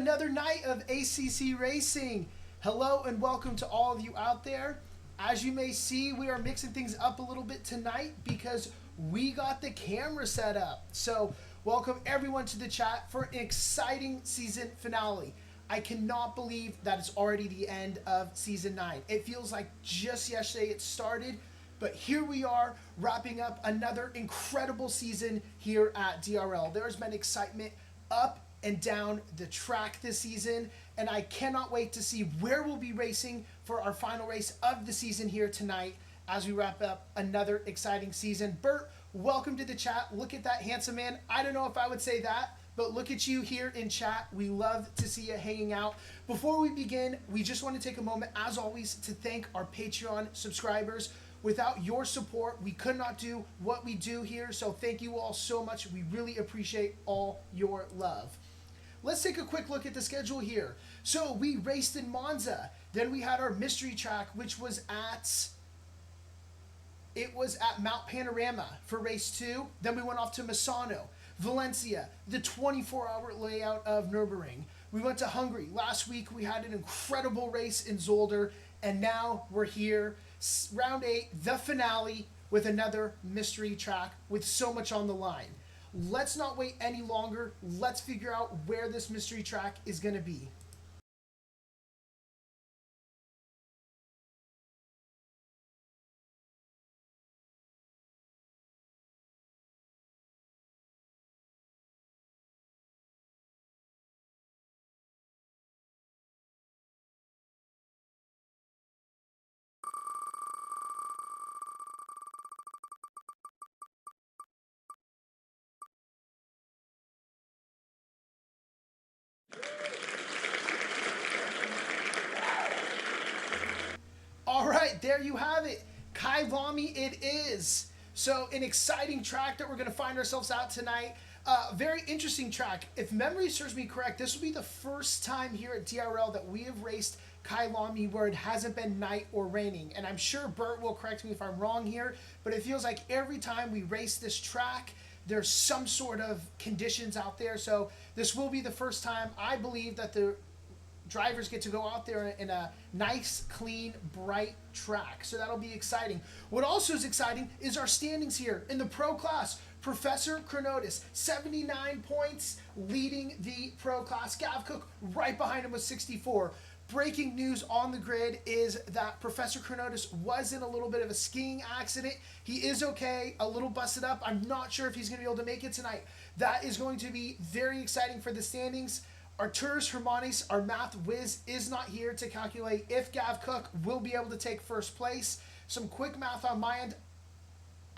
another night of ACC racing. Hello and welcome to all of you out there. As you may see, we are mixing things up a little bit tonight because we got the camera set up. So welcome everyone to the chat for an exciting season finale. I cannot believe that it's already the end of season 9. It feels like just yesterday it started, but here we are wrapping up another incredible season here at DRL. There's been excitement up and down the track this season, and I cannot wait to see where we'll be racing for our final race of the season here tonight as we wrap up another exciting season. Bert, welcome to the chat. Look at that handsome man. I don't know if I would say that, but look at you here in chat. We love to see you hanging out. Before we begin, we just want to take a moment, as always, to thank our Patreon subscribers. Without your support, we could not do what we do here, so thank you all so much. We really appreciate all your love. Let's take a quick look at the schedule here. So we raced in Monza. Then we had our mystery track, which was at Mount Panorama for race 2. Then we went off to Misano, Valencia, the 24-hour layout of Nürburgring. We went to Hungary. Last week we had an incredible race in Zolder, and now we're here. Round 8, the finale, with another mystery track with so much on the line. Let's not wait any longer. Let's figure out where this mystery track is going to be. All right, there you have it. Kyalami it is. So an exciting track that we're going to find ourselves out tonight. Very interesting track. If memory serves me correct, this will be the first time here at DRL that we have raced Kyalami where it hasn't been night or raining. And I'm sure Bert will correct me if I'm wrong here, but it feels like every time we race this track, there's some sort of conditions out there. So this will be the first time, I believe, that the drivers get to go out there in a nice, clean, bright track. So that'll be exciting. What also is exciting is our standings here in the pro class. Professor Chronotis, 79 points, leading the pro class. Gav Cook right behind him with 64. Breaking news on the grid is that Professor Chronotis was in a little bit of a skiing accident. He is okay, a little busted up. I'm not sure if he's going to be able to make it tonight. That is going to be very exciting for the standings. Arturus Hermanis, our math whiz, is not here to calculate if Gav Cook will be able to take first place. Some quick math on my end.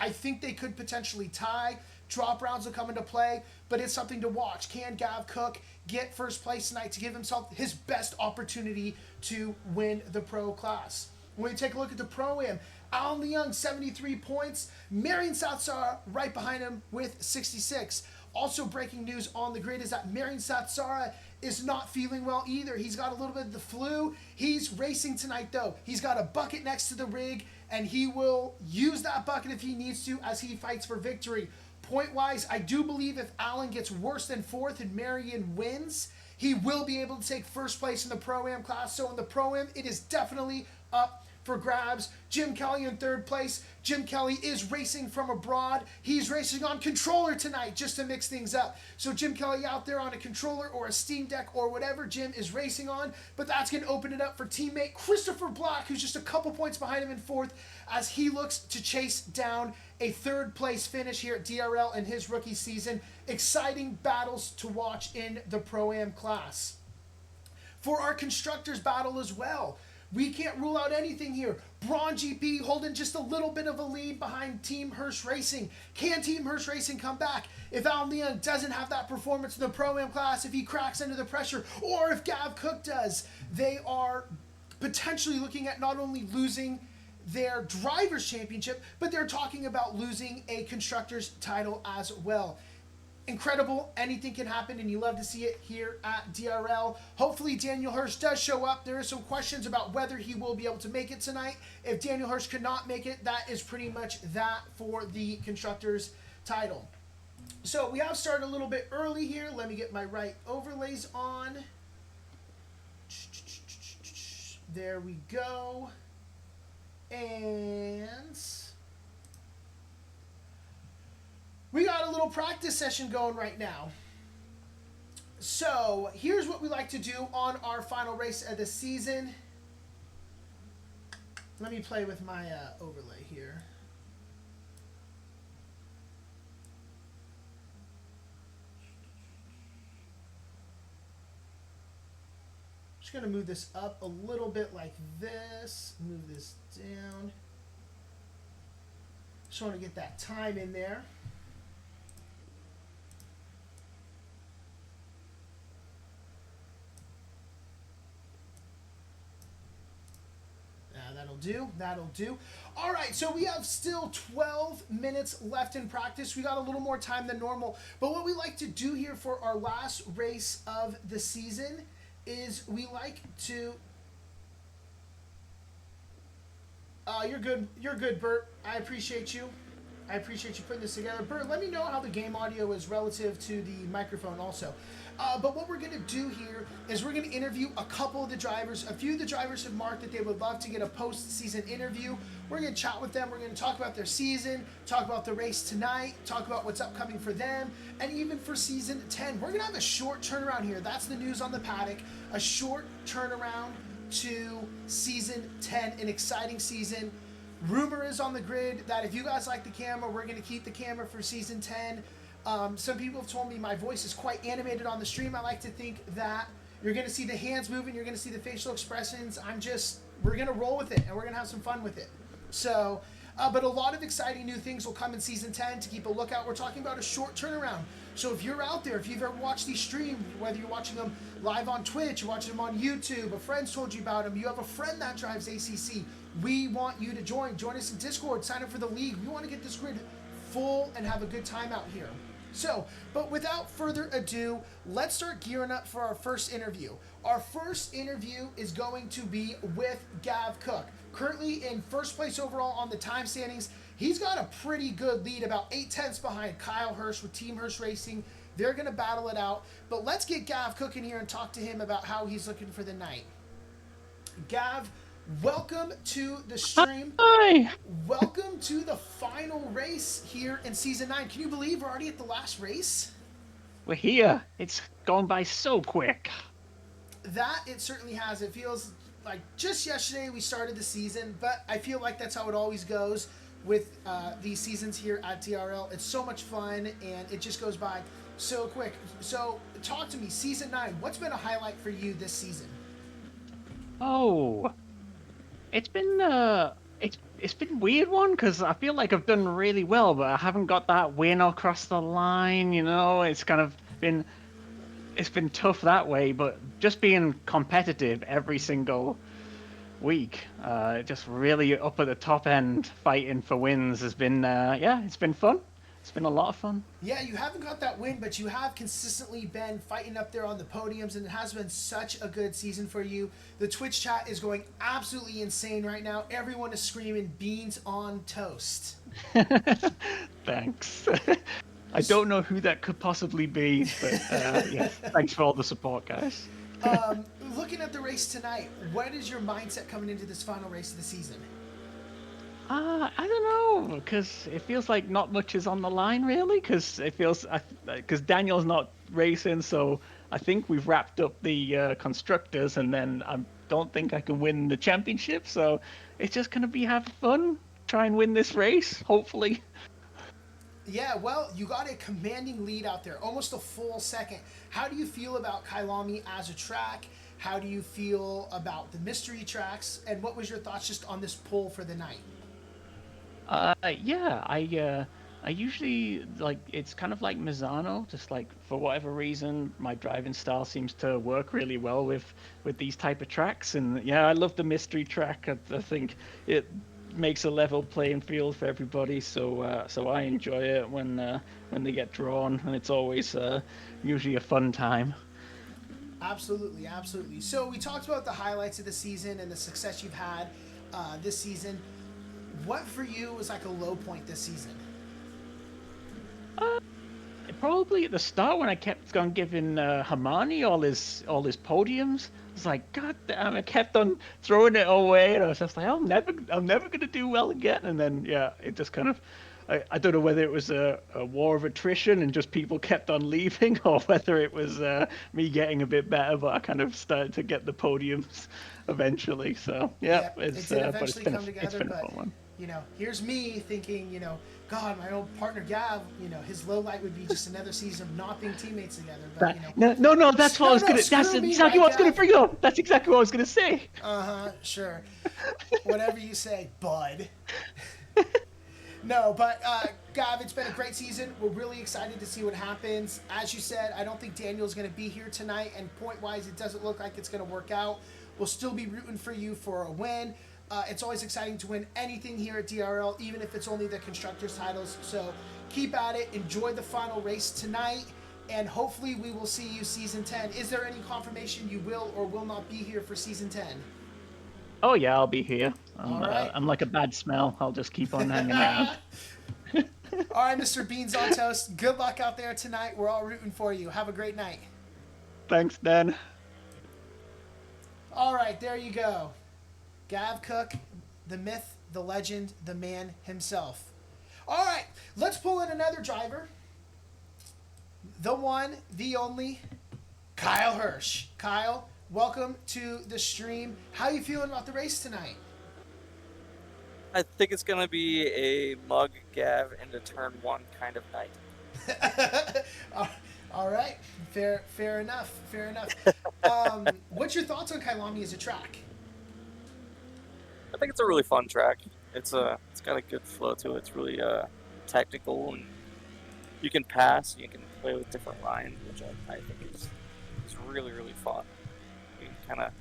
I think they could potentially tie. Drop rounds will come into play, but it's something to watch. Can Gav Cook get first place tonight to give himself his best opportunity to win the pro class? When we take a look at the Pro-Am, Alan Leung, 73 points. Marion Satsara right behind him with 66. Also breaking news on the grid is that Marion Satsara is not feeling well either. He's got a little bit of the flu. He's racing tonight though. He's got a bucket next to the rig, and he will use that bucket if he needs to as he fights for victory. Point-wise, I do believe if Alan gets worse than 4th and Marion wins, he will be able to take first place in the Pro-Am class. So in the Pro-Am, it is definitely up for grabs. Jim Kelly in 3rd place. Jim Kelly is racing from abroad. He's racing on controller tonight just to mix things up. So Jim Kelly out there on a controller or a Steam Deck or whatever Jim is racing on, but that's going to open it up for teammate Christopher Black, who's just a couple points behind him in 4th as he looks to chase down a 3rd place finish here at DRL in his rookie season. Exciting battles to watch in the Pro-Am class. For our constructors battle as well, we can't rule out anything here. Braun GP holding just a little bit of a lead behind Team Hirsch Racing. Can Team Hirsch Racing come back? If Alan Leung doesn't have that performance in the Pro-Am class, if he cracks under the pressure, or if Gav Cook does, they are potentially looking at not only losing their Drivers' Championship, but they're talking about losing a Constructors' title as well. Incredible. Anything can happen, and you love to see it here at DRL. Hopefully Daniel Hirsch does show up. There are some questions about whether he will be able to make it tonight. If Daniel Hirsch could not make it, that is pretty much that for the Constructors title. So we have started a little bit early here. Let me get my right overlays on. There we go. And we got a little practice session going right now. So here's what we like to do on our final race of the season. Let me play with my overlay here. Just going to move this up a little bit like this. Move this down. Just want to get that time in there. That'll do. All right, so we have still 12 minutes left in practice. We got a little more time than normal. But what we like to do here for our last race of the season is we like to... You're good, Bert. I appreciate you. I appreciate you putting this together. Bert, let me know how the game audio is relative to the microphone also. But what we're going to do here is we're going to interview a couple of the drivers. A few of the drivers have marked that they would love to get a post-season interview. We're going to chat with them. We're going to talk about their season, talk about the race tonight, talk about what's upcoming for them, and even for season 10. We're going to have a short turnaround here. That's the news on the paddock. A short turnaround to season 10, an exciting season. Rumor is on the grid that if you guys like the camera, we're going to keep the camera for season 10. Some people have told me my voice is quite animated on the stream. I like to think that you're going to see the hands moving, you're going to see the facial expressions. We're going to roll with it, and we're going to have some fun with it. So, but a lot of exciting new things will come in season 10 to keep a lookout. We're talking about a short turnaround. So if you're out there, if you've ever watched these streams, whether you're watching them live on Twitch, you're watching them on YouTube, a friend's told you about them, you have a friend that drives ACC, we want you to join. Join us in Discord, sign up for the league. We want to get this grid full and have a good time out here. So, but without further ado, let's start gearing up for our first interview. Our first interview is going to be with Gav Cook. Currently in first place overall on the time standings. He's got a pretty good lead, about 8/10 behind Kyle Hirsch with Team Hirsch Racing. They're going to battle it out. But let's get Gav Cook in here and talk to him about how he's looking for the night. Gav, welcome to the stream. Hi. Welcome to the final race here in Season 9. Can you believe we're already at the last race? We're here. It's gone by so quick. That it certainly has. It feels like just yesterday we started the season, but I feel like that's how it always goes with these seasons here at DRL. It's so much fun, and it just goes by so quick. So talk to me, Season 9, what's been a highlight for you this season? Oh, it's been it's been a weird one because I feel like I've done really well, but I haven't got that win across the line. You know, it's kind of been tough that way. But just being competitive every single week, just really up at the top end, fighting for wins has been it's been fun. It's been a lot of fun. Yeah, you haven't got that win, but you have consistently been fighting up there on the podiums, and it has been such a good season for you. The Twitch chat is going absolutely insane right now. Everyone is screaming beans on toast. Thanks. I don't know who that could possibly be, but yeah, thanks for all the support, guys. Looking at the race tonight, what is your mindset coming into this final race of the season? I don't know, because it feels like not much is on the line, really, because Daniel's not racing, so I think we've wrapped up the constructors, and then I don't think I can win the championship, so it's just going to be having fun, try and win this race, hopefully. Yeah, well, you got a commanding lead out there, almost a full second. How do you feel about Kyalami as a track? How do you feel about the mystery tracks? And what was your thoughts just on this pull for the night? I usually it's kind of like Misano, just like for whatever reason my driving style seems to work really well with these type of tracks, and yeah, I love the mystery track. I think it makes a level playing field for everybody, so I enjoy it when they get drawn, and it's always usually a fun time. Absolutely, absolutely. So we talked about the highlights of the season and the success you've had this season. What for you was like a low point this season? probably at the start when I kept on giving Hermione all his podiums. I was like, God damn! I kept on throwing it away, and I was just like, I'm never gonna do well again. And then yeah, it just kind of. I don't know whether it was a war of attrition and just people kept on leaving, or whether it was me getting a bit better. But I kind of started to get the podiums eventually. So yeah, Yep, it it's did but eventually come together, a but fun one. here's me thinking, God, my old partner Gav, his low light would be just another season of not being teammates together. But No, that's what I was gonna. That's screw me, exactly right, what I was gonna Gav? bring up. That's exactly what I was gonna say. Sure, whatever you say, bud. No, but Gav, it's been a great season. We're really excited to see what happens. As you said, I don't think Daniel's going to be here tonight, and point-wise, it doesn't look like it's going to work out. We'll still be rooting for you for a win. It's always exciting to win anything here at DRL, even if it's only the Constructors titles. So keep at it. Enjoy the final race tonight, and hopefully we will see you Season 10. Is there any confirmation you will or will not be here for Season 10? Oh yeah, I'll be here. All right. I'm like a bad smell. I'll just keep on hanging around. All right, Mr. Beans on Toast. Good luck out there tonight. We're all rooting for you. Have a great night. Thanks, Dan. All right, there you go. Gav Cook, the myth, the legend, the man himself. All right, let's pull in another driver. The one, the only, Kyle Hirsch. Kyle, welcome to the stream. How you feeling about the race tonight? I think it's going to be a mug Gav into turn 1 kind of night. All right, fair enough. What's your thoughts on Kyalami as a track? I think it's a really fun track. It's got a good flow to it. It's really technical, and you can pass. You can play with different lines, which I think is really, really fun. You can kind of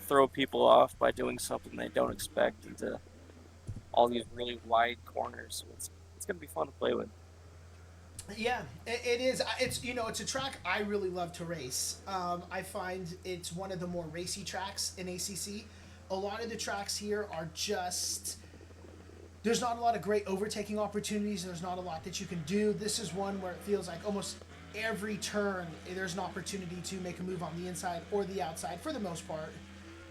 throw people off by doing something they don't expect into all these really wide corners. So it's going to be fun to play with. Yeah, it is. It's a track I really love to race. I find it's one of the more racy tracks in ACC. A lot of the tracks here are just... There's not a lot of great overtaking opportunities. There's not a lot that you can do. This is one where it feels like almost every turn there's an opportunity to make a move on the inside or the outside for the most part.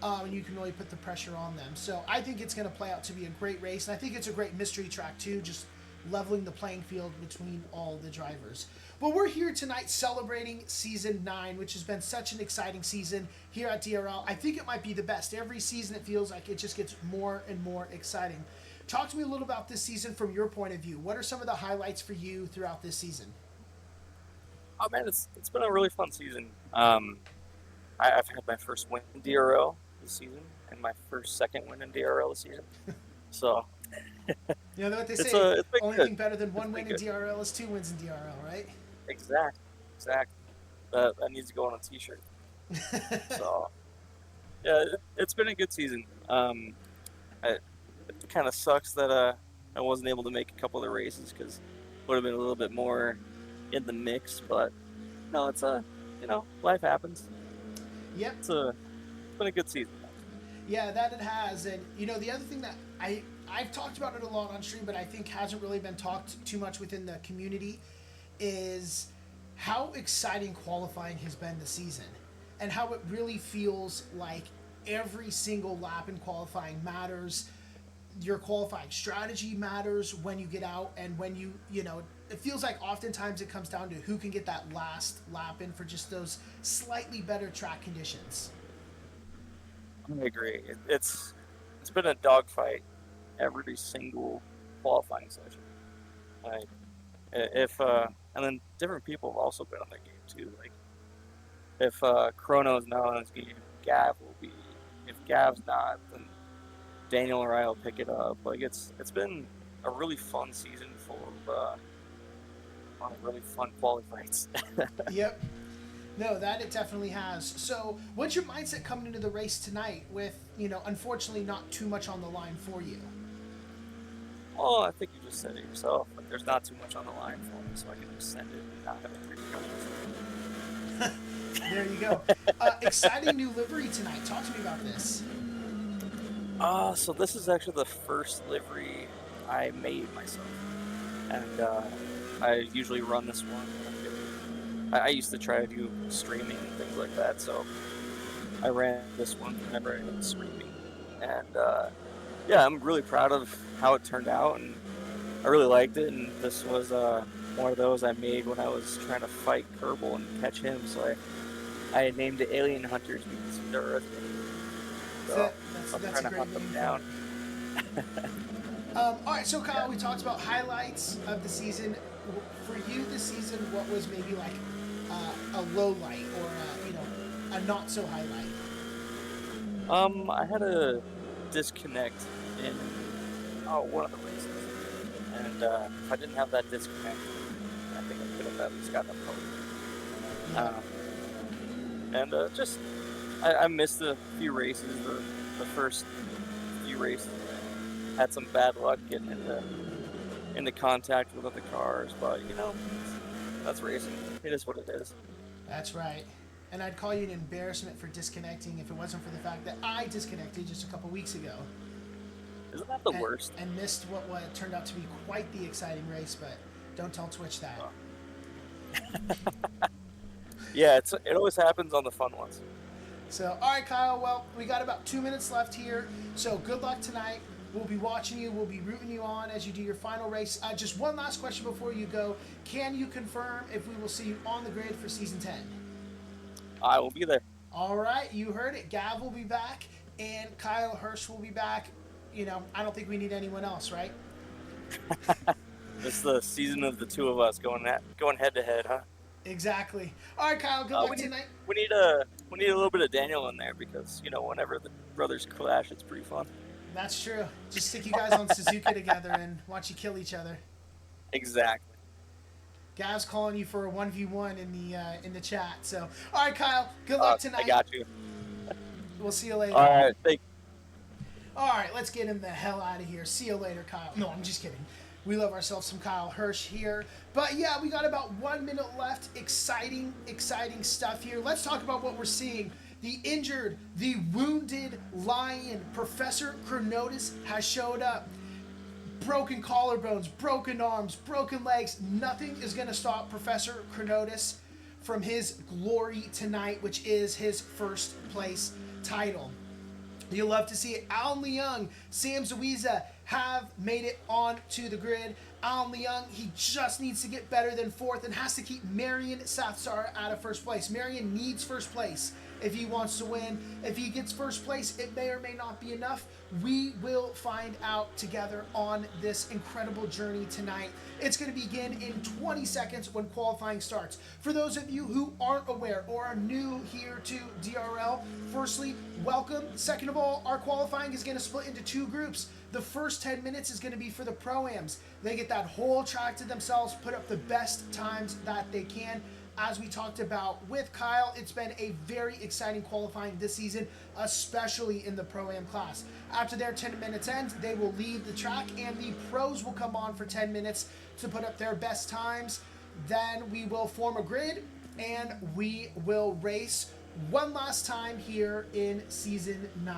And you can really put the pressure on them. So I think it's going to play out to be a great race. And I think it's a great mystery track too, just leveling the playing field between all the drivers. But we're here tonight celebrating Season 9, which has been such an exciting season here at DRL. I think it might be the best. Every season it feels like it just gets more and more exciting. Talk to me a little about this season from your point of view. What are some of the highlights for you throughout this season? Oh man, it's been a really fun season. I've had my first win in DRL this season, and my second win in DRL this season. So You know what they say? it's been Only good. thing better than one It's win been in good. DRL is 2 wins in DRL, right? Exactly. That needs to go on a t-shirt. So yeah, it's been a good season. It kind of sucks that I wasn't able to make a couple of the races because it would have been a little bit more in the mix. But no, it's life happens. Yep. It's been a good season. Yeah, that it has. And, the other thing that I've talked about it a lot on stream, but I think hasn't really been talked too much within the community, is how exciting qualifying has been this season. And how it really feels like every single lap in qualifying matters. Your qualifying strategy matters when you get out, and when it feels like oftentimes it comes down to who can get that last lap in for just those slightly better track conditions. I agree. It's been a dogfight every single qualifying session. Like and then different people have also been on the game too. Like if Chrono's not on his game, Gav will be. If Gav's not, then Daniel or I will pick it up. Like it's been a really fun season full of really fun qualifiers. Yep. No, that it definitely has. So, what's your mindset coming into the race tonight with, unfortunately not too much on the line for you? Well, I think you just said it yourself. Like, there's not too much on the line for me, so I can just send it and not have it. There you go. Exciting new livery tonight. Talk to me about this. So this is actually the first livery I made myself. And I usually run this one I used to try to do streaming and things like that, so I ran this one whenever I did streaming, and yeah, I'm really proud of how it turned out, and I really liked it. And this was one of those I made when I was trying to fight Kerbal and catch him, so I named it Alien Hunters because he's our Earth name. So I'm That's trying a to great hunt them name. down. All right, so Kyle, we talked about highlights of the season. For you this season, what was maybe like a low light or a not so highlight? I had a disconnect in one of the races, and if I didn't have that disconnect, I think I could have at least gotten a podium. And just I missed a few races. The first few races had some bad luck getting into contact with other cars, but that's racing. It is what it is. That's right. And I'd call you an embarrassment for disconnecting if it wasn't for the fact that I disconnected just a couple weeks ago. Isn't that the worst? And missed what turned out to be quite the exciting race, but don't tell Twitch that. Yeah, it always happens on the fun ones. So, all right, Kyle. Well, we got about 2 minutes left here. So, good luck tonight. We'll be watching you. We'll be rooting you on as you do your final race. Just one last question before you go. Can you confirm if we will see you on the grid for Season 10? I will be there. All right, you heard it. Gav will be back, and Kyle Hirsch will be back. I don't think we need anyone else, right? It's the season of the two of us going head to head, huh? Exactly. All right, Kyle. Good luck tonight. We need a little bit of Daniel in there because whenever the brothers clash, it's pretty fun. That's true. Just stick you guys on Suzuka together and watch you kill each other. Exactly. Gav's calling you for a 1v1 in the chat. So, all right, Kyle. Good luck tonight. I got you. We'll see you later. All right. All right, let's get him the hell out of here. See you later, Kyle. No, I'm just kidding. We love ourselves some Kyle Hirsch here. But yeah, we got about 1 minute left. Exciting stuff here. Let's talk about what we're seeing. The injured, the wounded lion, Professor Chronotis, has showed up. Broken collarbones, broken arms, broken legs. Nothing is going to stop Professor Chronotis from his glory tonight, which is his first place title. You'll love to see it. Alan Leung, Sam Zawiza have made it onto the grid. Alan Leung, he just needs to get better than fourth and has to keep Marion Sathsar out of first place. Marion needs first place if he wants to win. If he gets first place, it may or may not be enough. We will find out together on this incredible journey tonight. It's going to begin in 20 seconds when qualifying starts. For those of you who aren't aware or are new here to DRL, firstly, welcome. Second of all, our qualifying is going to split into two groups. The first 10 minutes is going to be for the Pro-Ams. They get that whole track to themselves, put up the best times that they can. As we talked about with Kyle, it's been a very exciting qualifying this season, especially in the Pro-Am class. After their 10 minutes end, they will leave the track and the pros will come on for 10 minutes to put up their best times. Then we will form a grid and we will race one last time here in Season 9.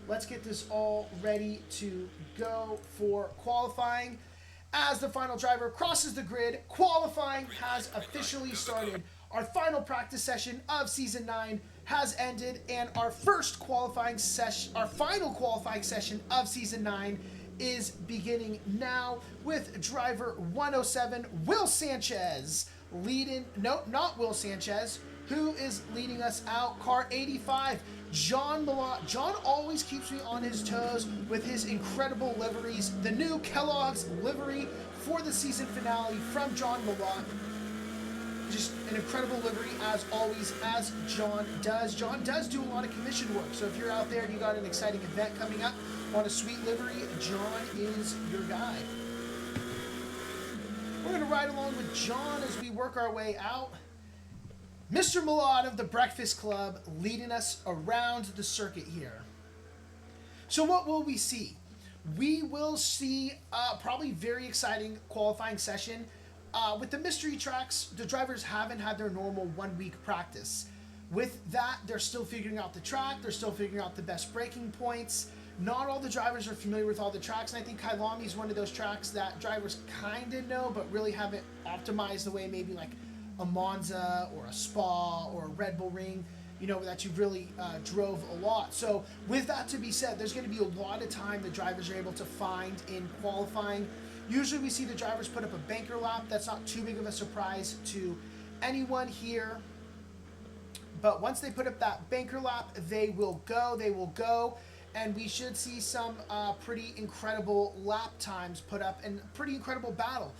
Let's get this all ready to go for qualifying. As the final driver crosses the grid, qualifying has officially started. Our final practice session of Season 9 has ended, and our final qualifying session of Season 9 is beginning now with driver 107, Will Sanchez, not Will Sanchez, who is leading us out. Car 85, John Malott. John always keeps me on his toes with his incredible liveries. The new Kellogg's livery for the season finale from John Malott. Just an incredible livery as always, as John does. John does do a lot of commission work, so if you're out there and you got an exciting event coming up on a sweet livery, John is your guy. We're going to ride along with John as we work our way out. Mr. Malott of the Breakfast Club leading us around the circuit here. So what will we see? We will see probably very exciting qualifying session. With the mystery tracks, the drivers haven't had their normal 1 week practice. With that, they're still figuring out the track. They're still figuring out the best braking points. Not all the drivers are familiar with all the tracks, and I think Kyalami is one of those tracks that drivers kind of know, but really haven't optimized the way maybe like a Monza or a Spa or a Red Bull Ring, you know, that you really drove a lot. So with that to be said, there's going to be a lot of time the drivers are able to find in qualifying. Usually we see the drivers put up a banker lap. That's not too big of a surprise to anyone here. But once they put up that banker lap, they will go, and we should see some pretty incredible lap times put up and pretty incredible battle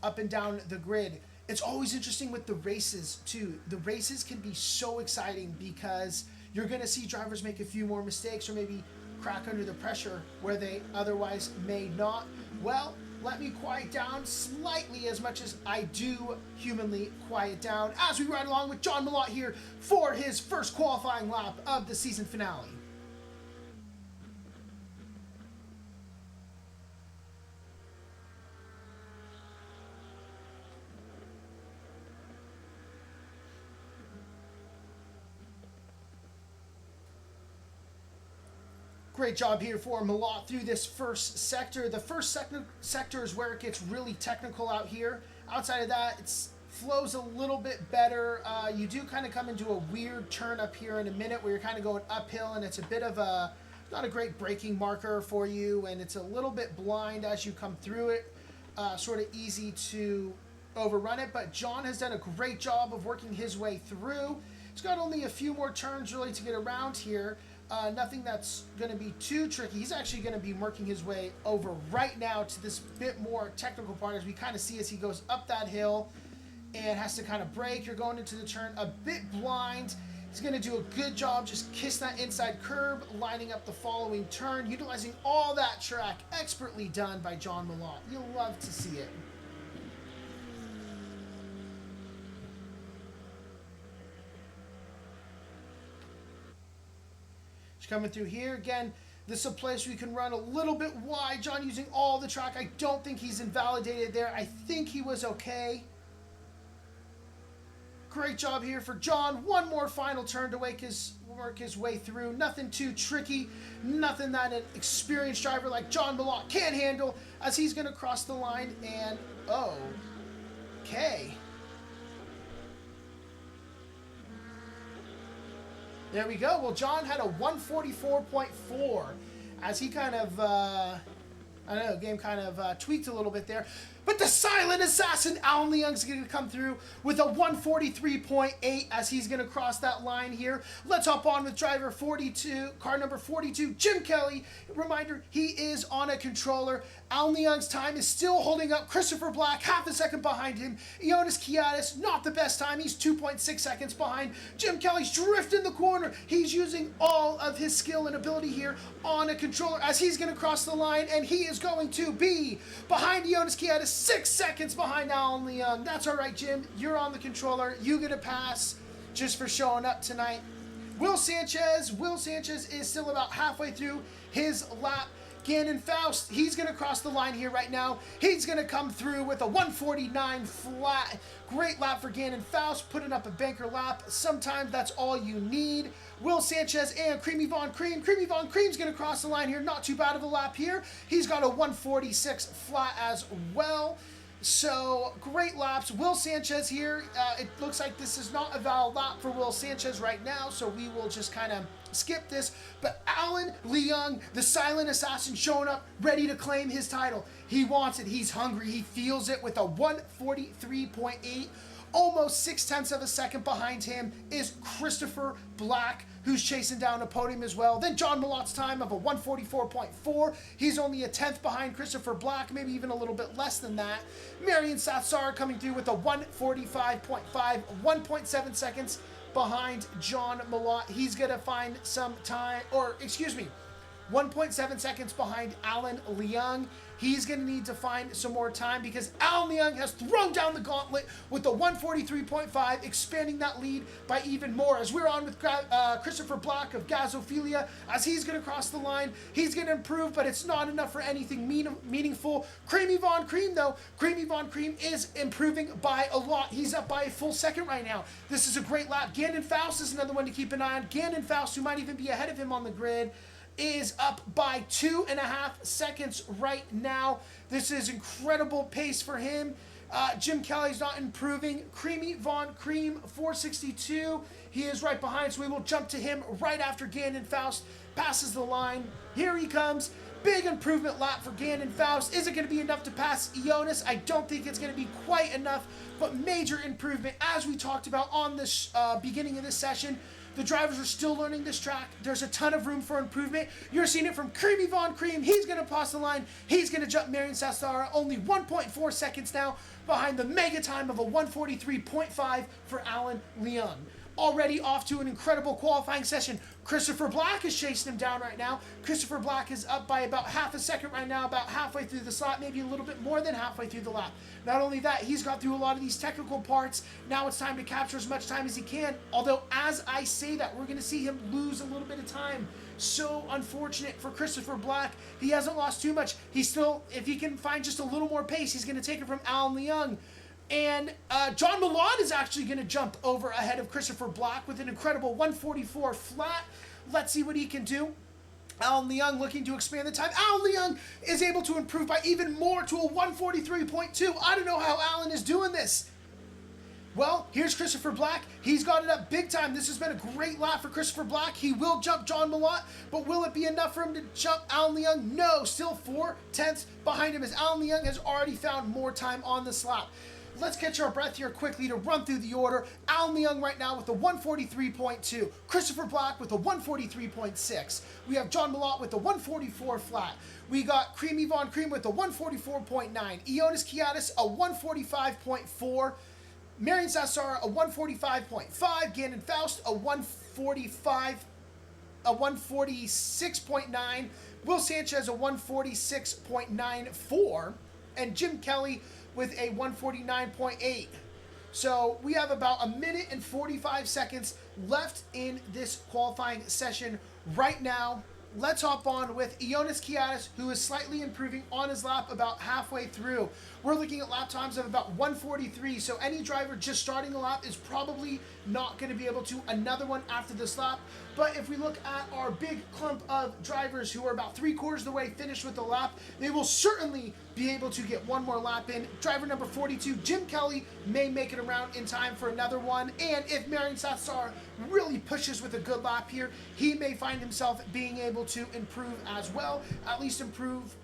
up and down the grid. It's always interesting with the races too. The races can be so exciting because you're going to see drivers make a few more mistakes or maybe crack under the pressure where they otherwise may not. Well, let me quiet down slightly, as much as I do humanly quiet down, as we ride along with John Malott here for his first qualifying lap of the season finale. Great job here for Malott through this first sector. The first sector is where it gets really technical out here. Outside of that, it flows a little bit better. You do kind of come into a weird turn up here in a minute where you're kind of going uphill, and it's a bit of a, not a great braking marker for you, and it's a little bit blind as you come through it. Sort of easy to overrun it, but John has done a great job of working his way through. He's got only a few more turns really to get around here. Nothing that's going to be too tricky. He's actually going to be working his way over right now to this bit more technical part, as we kind of see as he goes up that hill and has to kind of brake. You're going into the turn a bit blind. He's going to do a good job just kissing that inside curb, lining up the following turn, utilizing all that track. Expertly done by John Malott. You'll love to see it. Coming through here again, this is a place where you can run a little bit wide. John using all the track. I don't think he's invalidated there. I think he was okay. Great job here for John. One more final turn to work his way through. Nothing too tricky. Nothing that an experienced driver like John Malott can't handle, as he's going to cross the line and okay. There we go. Well, John had a 144.4 as he kind of, I don't know, game kind of tweaked a little bit there. But the silent assassin, Alan Leung's going to come through with a 143.8 as he's going to cross that line here. Let's hop on with driver 42, car number 42, Jim Kelly. Reminder, he is on a controller. Alan Leung's time is still holding up. Christopher Black, half a second behind him. Ioannis Kiadis, not the best time. He's 2.6 seconds behind. Jim Kelly's drifting the corner. He's using all of his skill and ability here on a controller as he's going to cross the line, and he is going to be behind Ioannis Kiadis, 6 seconds behind Alan Leung. That's all right, Jim. You're on the controller. You get a pass just for showing up tonight. Will Sanchez is still about halfway through his lap. Gannon Faust, he's going to cross the line here right now. He's going to come through with a 149 flat. Great lap for Gannon Faust, putting up a banker lap. Sometimes that's all you need. Will Sanchez and Creamy Von Cream. Creamy Von Cream's going to cross the line here. Not too bad of a lap here. He's got a 146 flat as well. So, great laps. Will Sanchez here. It looks like this is not a valid lap for Will Sanchez right now, so we will just kind of skip this. But Alan Leung, the silent assassin, showing up, ready to claim his title. He wants it. He's hungry. He feels it with a 143.8. Almost 0.6 of a second behind him is Christopher Black, who's chasing down a podium as well. Then John Malott's time of a 144.4. He's only a 10th behind Christopher Black, maybe even a little bit less than that. Marian Satsar coming through with a 145.5, 1.7 seconds behind John Malott. He's going to find some time, 1.7 seconds behind Alan Leung. He's going to need to find some more time because Alan Leung has thrown down the gauntlet with the 143.5, expanding that lead by even more. As we're on with Christopher Black of Gazophilia, as he's going to cross the line, he's going to improve, but it's not enough for anything meaningful. Creamy Von Cream, though, Creamy Von Cream is improving by a lot. He's up by a full second right now. This is a great lap. Gannon Faust is another one to keep an eye on. Gannon Faust, who might even be ahead of him on the grid, is up by 2.5 seconds right now. This is incredible pace for him. Jim Kelly's not improving. Creamy Von Cream, 462. He is right behind, so we will jump to him right after Gandon Faust passes the line. Here he comes. Big improvement lap for Gandon Faust. Is it going to be enough to pass Ionis? I don't think it's going to be quite enough, but major improvement as we talked about on this beginning of this session. The drivers are still learning this track. There's a ton of room for improvement. You're seeing it from Creamy Von Cream. He's going to pass the line. He's going to jump Marion Sassara. Only 1.4 seconds now behind the mega time of a 1:43.5 for Alan Leung. Already off to an incredible qualifying session. Christopher Black is chasing him down right now. Christopher Black is up by about half a second right now, about halfway through the slot, maybe a little bit more than halfway through the lap. Not only that, he's got through a lot of these technical parts. Now it's time to capture as much time as he can. Although, as I say that, we're going to see him lose a little bit of time. So unfortunate for Christopher Black. He hasn't lost too much. He's still, if he can find just a little more pace, he's going to take it from Alan Leung. And John Millard is actually going to jump over ahead of Christopher Black with an incredible 1:44 flat. Let's see what he can do. Alan Leung looking to expand the time. Alan Leung is able to improve by even more to a 1:43.2. I don't know how Alan is doing this. Well, here's Christopher Black. He's got it up big time. This has been a great lap for Christopher Black. He will jump John Millot, but will it be enough for him to jump Alan Leung? No, still 4/10 behind him as Alan Leung has already found more time on this lap. Let's catch our breath here quickly to run through the order. Alan Leung right now with a 1:43.2. Christopher Black with a 1:43.6. We have John Millot with a 1:44 flat. We got Creamy Von Cream with a 1:44.9. Ionis Kiadis a 1:45.4. Marion Sassara a 1:45.5. Gandon Faust a 1:46.9. Will Sanchez a 1:46.94. And Jim Kelly with a 1:49.8. So we have about a minute and 45 seconds left in this qualifying session right now. Let's hop on with Ionis Kiadis, who is slightly improving on his lap about halfway through. We're looking at lap times of about 1:43, so any driver just starting a lap is probably not going to be able to another one after this lap. But if we look at our big clump of drivers who are about 3/4 of the way finished with the lap, they will certainly be able to get one more lap in. Driver number 42, Jim Kelly, may make it around in time for another one. And if Marion Sassar really pushes with a good lap here, he may find himself being able to improve as well. At least improve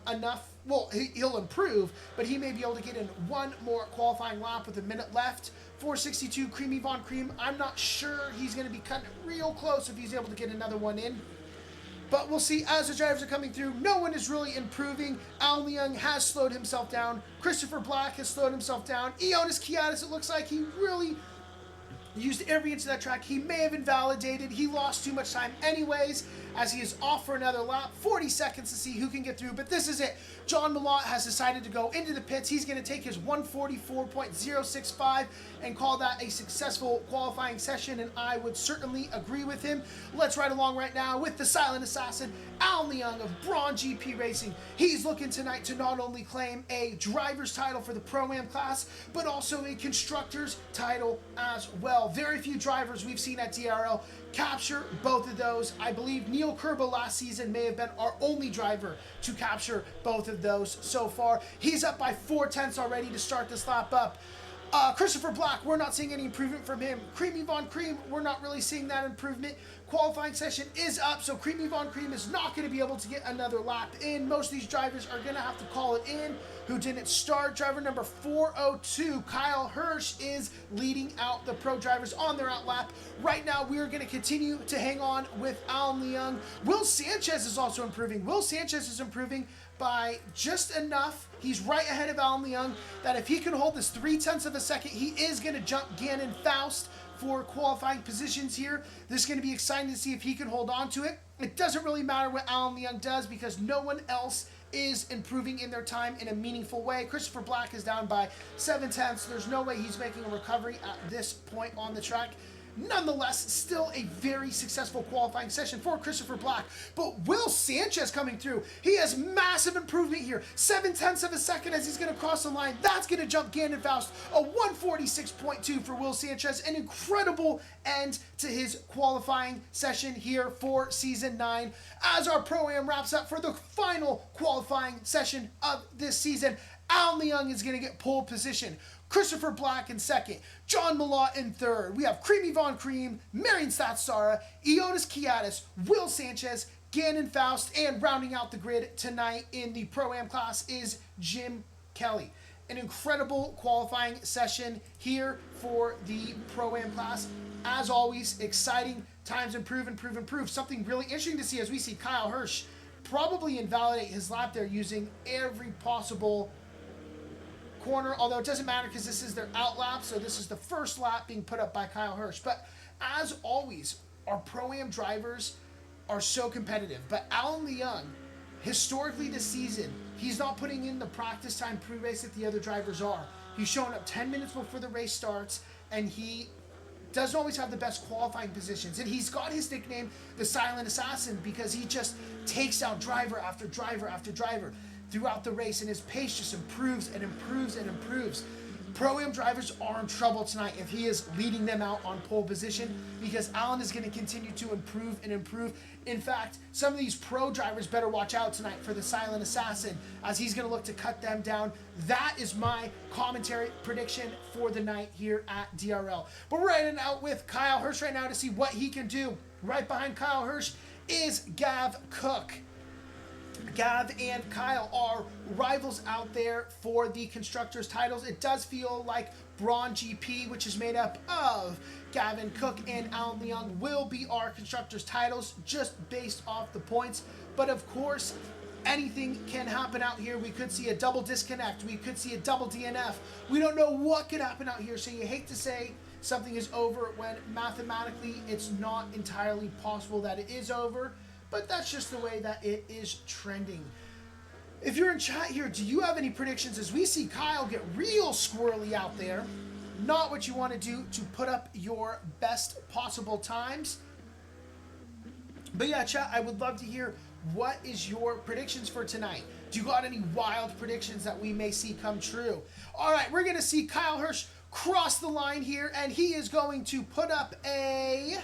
enough. Well, he'll improve, but he may be able to get in one more qualifying lap with a minute left. 4:62, Creamy Von Cream. I'm not sure he's going to be cutting it real close if he's able to get another one in. But we'll see as the drivers are coming through. No one is really improving. Alan Leung has slowed himself down. Christopher Black has slowed himself down. Ionis Kiadis, it looks like he really used every inch of that track. He may have invalidated. He lost too much time anyways as he is off for another lap. 40 seconds to see who can get through, but this is it. John Millot has decided to go into the pits. He's going to take his 1:44.065 and call that a successful qualifying session, and I would certainly agree with him. Let's ride along right now with the silent assassin, Alan Leung of Braun GP Racing. He's looking tonight to not only claim a driver's title for the Pro-Am class, but also a constructor's title as well. Very few drivers we've seen at DRL capture both of those. I believe Neil Kerbo last season may have been our only driver to capture both of those so far. He's up by 4/10 already to start this lap up. Christopher Black, we're not seeing any improvement from him. Creamy Von Cream, we're not really seeing that improvement. Qualifying session is up, so Creamy Von Cream is not going to be able to get another lap in. Most of these drivers are going to have to call it in who didn't start. Driver number 402, Kyle Hirsch, is leading out the pro drivers on their out lap. Right now, we are going to continue to hang on with Alan Leung. Will Sanchez is also improving. Will Sanchez is improving by just enough. He's right ahead of Alan Leung that if he can hold this 0.3 of a second, he is going to jump Gandon Faust for qualifying positions here. This is going to be exciting to see if he can hold on to it. It doesn't really matter what Alan Leung does because no one else is improving in their time in a meaningful way. Christopher Black is down by 0.7. There's no way he's making a recovery at this point on the track. Nonetheless, still a very successful qualifying session for Christopher Black. But Will Sanchez coming through. He has massive improvement here. 0.7 of a second as he's going to cross the line. That's going to jump Gandon Faust. A 1:46.2 for Will Sanchez. An incredible end to his qualifying session here for Season 9. As our Pro-Am wraps up for the final qualifying session of this season, Alan Leung is going to get pole position. Christopher Black in second. John Malott in third. We have Creamy Von Cream, Marion Statsara, Ionis Kiadis, Will Sanchez, Gannon Faust, and rounding out the grid tonight in the Pro-Am class is Jim Kelly. An incredible qualifying session here for the Pro-Am class. As always, exciting times improve. Something really interesting to see as we see Kyle Hirsch probably invalidate his lap there using every possible corner, although it doesn't matter because this is their out lap, so this is the first lap being put up by Kyle Hirsch. But as always, our Pro-Am drivers are so competitive. But Alan Leung, historically this season, he's not putting in the practice time pre-race that the other drivers are. He's showing up 10 minutes before the race starts, and he doesn't always have the best qualifying positions. And he's got his nickname, the Silent Assassin, because he just takes out driver after driver after driver throughout the race, and his pace just improves and improves and improves. Pro-Am drivers are in trouble tonight if he is leading them out on pole position, because Alan is going to continue to improve and improve. In fact, some of these pro drivers better watch out tonight for the Silent Assassin, as he's going to look to cut them down. That is my commentary prediction for the night here at DRL. But we're riding out with Kyle Hirsch right now to see what he can do. Right behind Kyle Hirsch is Gav Cook. Gav and Kyle are rivals out there for the constructors titles. It does feel like Braun GP, which is made up of Gavin Cook and Alan Leung, will be our constructors titles just based off the points. But of course, anything can happen out here. We could see a double disconnect. We could see a double DNF. We don't know what could happen out here, so you hate to say something is over when mathematically it's not entirely possible that it is over. But that's just the way that it is trending. If you're in chat here, do you have any predictions as we see Kyle get real squirrely out there? Not what you want to do to put up your best possible times. But yeah, chat, I would love to hear what is your predictions for tonight. Do you got any wild predictions that we may see come true? All right, we're going to see Kyle Hirsch cross the line here, and he is going to put up a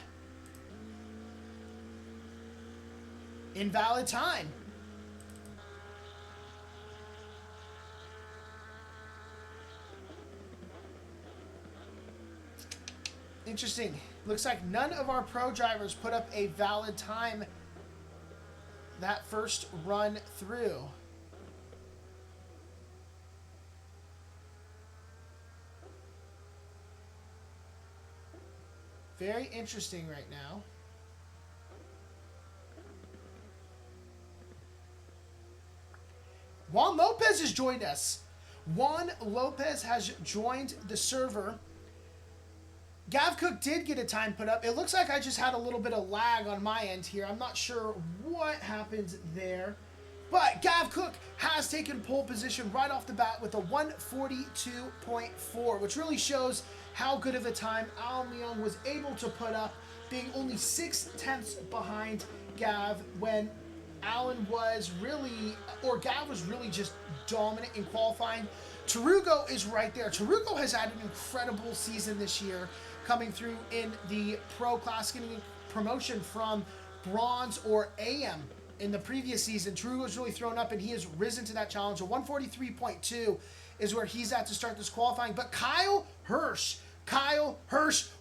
invalid time. Interesting. Looks like none of our pro drivers put up a valid time that first run through. Very interesting right now. Juan Lopez has joined us. Juan Lopez has joined the server. Gav Cook did get a time put up. It looks like I just had a little bit of lag on my end here. I'm not sure what happened there. But Gav Cook has taken pole position right off the bat with a 142.4, which really shows how good of a time Alan Leung was able to put up, being only 6/10 behind Gav when Alan was really, or Gav was really just dominant in qualifying. Tarugo is right there. Tarugo has had an incredible season this year, coming through in the pro class, getting promotion from bronze or AM in the previous season. Tarugo's really thrown up, and he has risen to that challenge. A 143.2 is where he's at to start this qualifying. But Kyle Hirsch,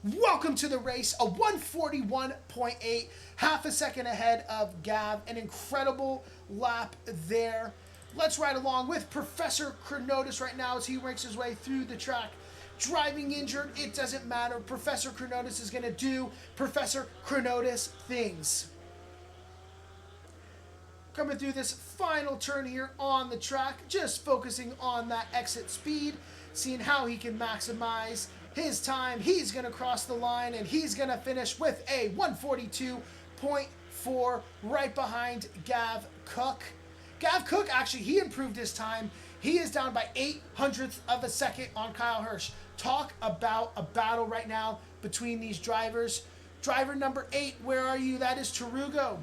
welcome to the race. A 141.8, half a second ahead of Gav. An incredible lap there. Let's ride along with Professor Chronotis right now as he works his way through the track. Driving injured, it doesn't matter. Professor Chronotis is going to do Professor Chronotis things. Coming through this final turn here on the track, just focusing on that exit speed, seeing how he can maximize his time. He's going to cross the line, and he's going to finish with a 142.4 right behind Gav Cook. Gav Cook, actually, he improved his time. He is down by 0.08 of a second on Kyle Hirsch. Talk about a battle right now between these drivers. Driver number 8, where are you? That is Tarugo.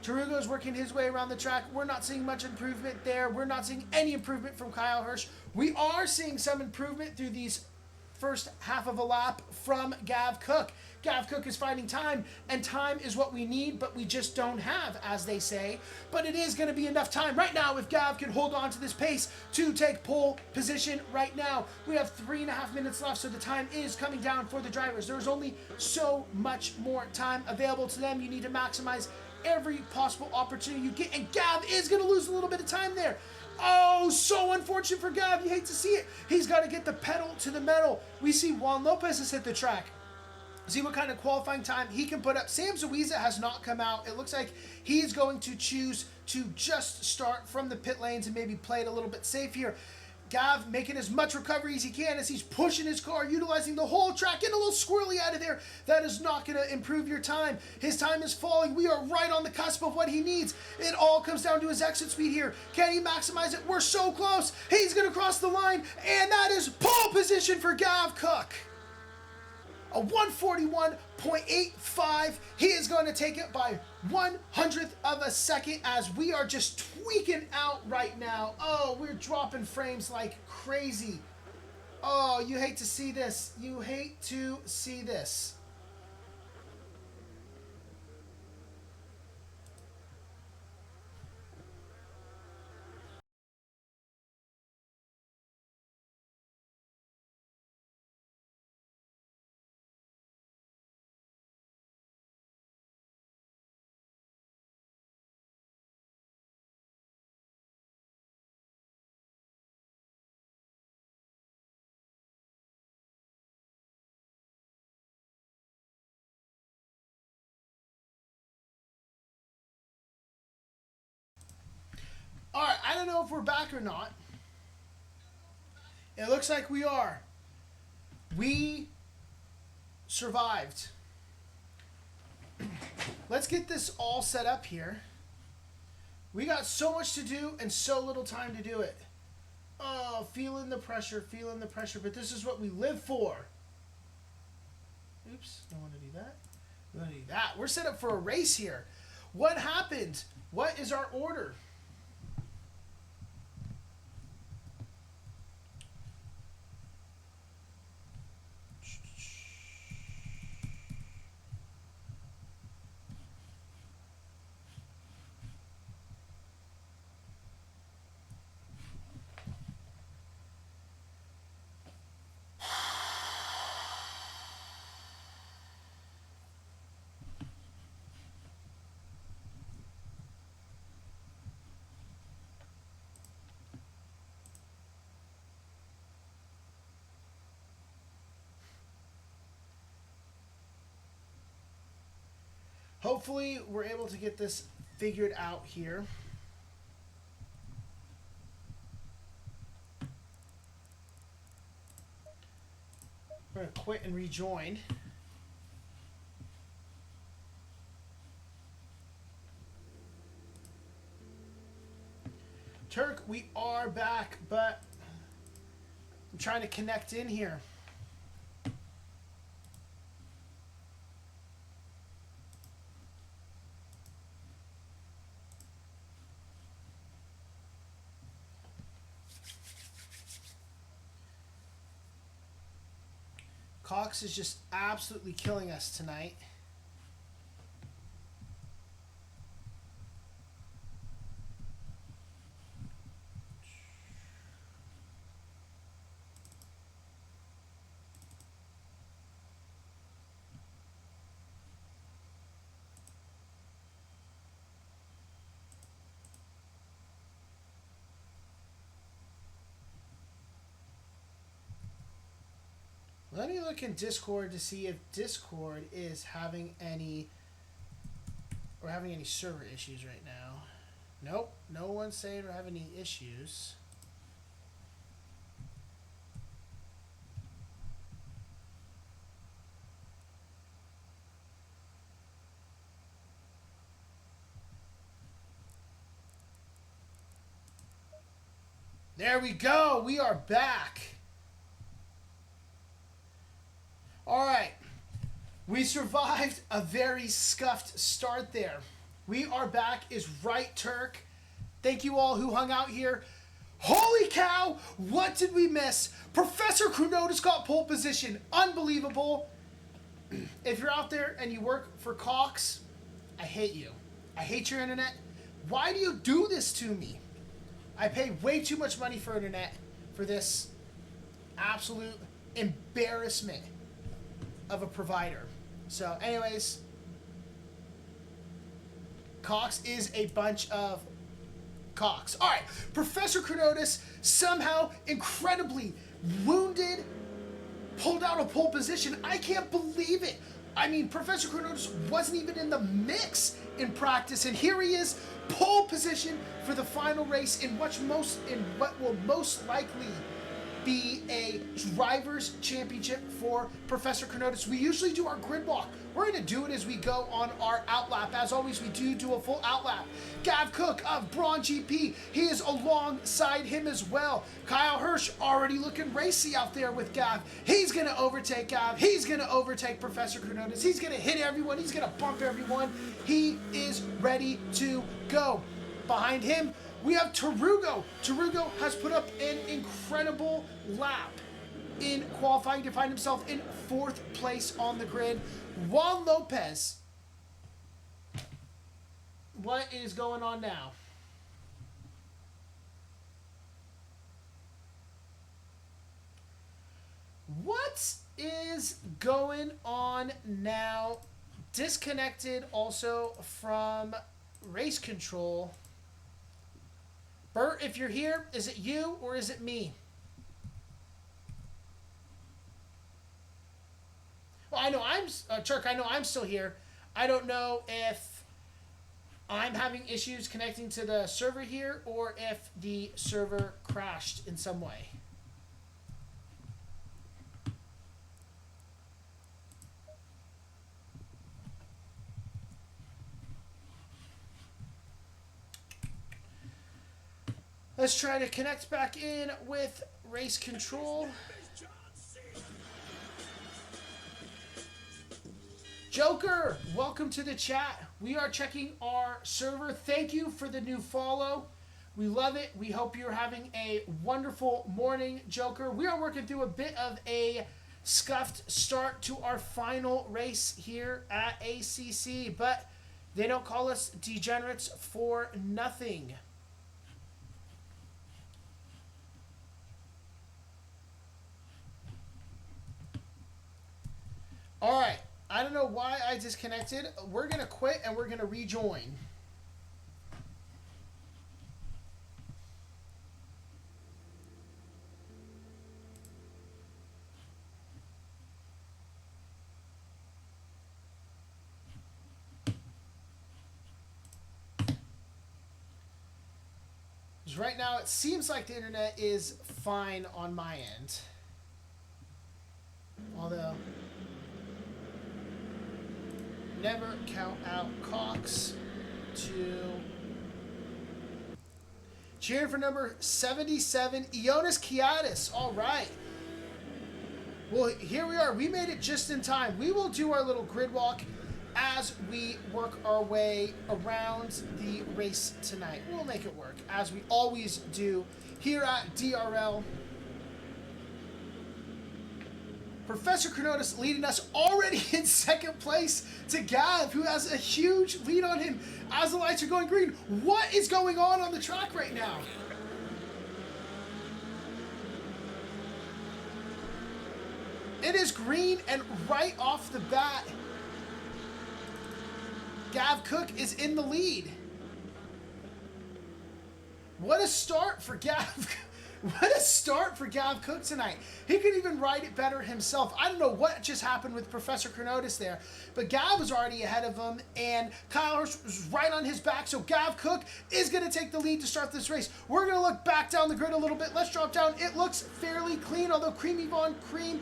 Tarugo's working his way around the track. We're not seeing much improvement there. We're not seeing any improvement from Kyle Hirsch. We are seeing some improvement through these first half of a lap from Gav Cook. Gav Cook is finding time, and time is what we need, but we just don't have, as they say. But it is going to be enough time right now if Gav can hold on to this pace to take pole position right now. We have 3.5 minutes left, so the time is coming down for the drivers. There's only so much more time available to them. You need to maximize every possible opportunity you get, and Gav is going to lose a little bit of time there. Oh, so unfortunate for Gav. You hate to see it. He's got to get the pedal to the metal. We see Juan Lopez has hit the track. See what kind of qualifying time he can put up. Sam Zawiza has not come out. It looks like he's going to choose to just start from the pit lanes and maybe play it a little bit safe here. Gav making as much recovery as he can as he's pushing his car, utilizing the whole track, getting a little squirrely out of there. That is not going to improve your time. His time is falling. We are right on the cusp of what he needs. It all comes down to his exit speed here. Can he maximize it? We're so close. He's going to cross the line, and that is pole position for Gav Cook. A 141.85. He is going to take it by 100th of a second as we are just tweaking out right now. Oh, we're dropping frames like crazy. Oh, you hate to see this. You hate to see this. All right, I don't know if we're back or not. It looks like we are. We survived. Let's get this all set up here. We got so much to do and so little time to do it. Oh, feeling the pressure, but this is what we live for. Oops, don't want to do that. We want to do that. We're set up for a race here. What happened? What is our order? Hopefully, we're able to get this figured out here. We're going to quit and rejoin. Turk, we are back, but I'm trying to connect in here. Cox is just absolutely killing us tonight. Let me look in Discord to see if Discord is having any server issues right now. Nope, no one's saying we're having any issues. There we go. We are back. All right. We survived a very scuffed start there. We are back. Is right, Turk. Thank you all who hung out here. Holy cow! What did we miss? Professor Kunoda's got pole position. Unbelievable. if you're out there and you work for Cox, I hate you. I hate your internet. Why do you do this to me? I pay way too much money for internet for this absolute embarrassment of a provider. So anyways, Cox is a bunch of Cox. All right, Professor Chronotis somehow incredibly wounded, pulled out a pole position. I can't believe it. I mean, Professor Chronotis wasn't even in the mix in practice, and here he is, pole position for the final race in what will most likely be a driver's championship for Professor Chronotis. We usually do our grid walk. We're going to do it as we go on our outlap. As always, we do a full outlap. Gav Cook of Braun GP, he is alongside him as well. Kyle Hirsch already looking racy out there with Gav. He's going to overtake Gav. He's going to overtake Professor Chronotis. He's going to hit everyone. He's going to bump everyone. He is ready to go. Behind him, we have Tarugo. Tarugo has put up an incredible lap in qualifying to find himself in 4th place on the grid. Juan Lopez, what is going on now? What is going on now? Disconnected also from race control. Bert, if you're here, is it you or is it me? Well, I know Chirk, I know I'm still here. I don't know if I'm having issues connecting to the server here or if the server crashed in some way. Let's try to connect back in with race control. Joker, welcome to the chat. We are checking our server. Thank you for the new follow. We love it. We hope you're having a wonderful morning, Joker. We are working through a bit of a scuffed start to our final race here at ACC, but they don't call us degenerates for nothing. All right, I don't know why I disconnected. We're going to quit and we're going to rejoin. Because right now it seems like the internet is fine on my end. Although... never count out Cox to cheering for number 77, Ioannis Kiadis. All right. Well, here we are. We made it just in time. We will do our little grid walk as we work our way around the race tonight. We'll make it work, as we always do here at DRL. Professor Chronotis leading us already in 2nd place to Gav, who has a huge lead on him as the lights are going green. What is going on the track right now? It is green, and right off the bat, Gav Cook is in the lead. What a start for Gav. What a start for Gav Cook tonight. He could even ride it better himself. I don't know what just happened with Professor Chronotis there, but Gav was already ahead of him, and Kyle Hirsch was right on his back, so Gav Cook is going to take the lead to start this race. We're going to look back down the grid a little bit. Let's drop down. It looks fairly clean, although Creamy Von Cream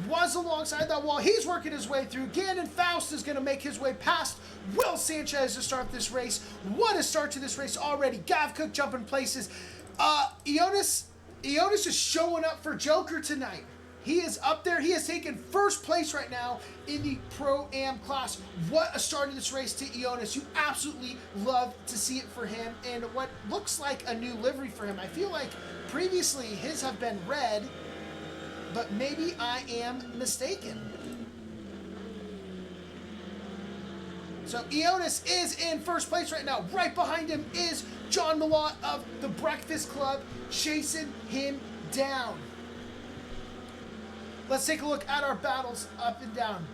was alongside that wall. He's working his way through. Gannon Faust is going to make his way past Will Sanchez to start this race. What a start to this race already. Gav Cook jumping places. Ioannis is showing up for Joker tonight. He is up there. He has taken 1st place right now in the Pro-Am class. What a start to this race to Ioannis. You absolutely love to see it for him. And what looks like a new livery for him. I feel like previously his have been red, but maybe I am mistaken. So Ionis is in first place right now. Right behind him is John Malott of the Breakfast Club, chasing him down. Let's take a look at our battles up and down.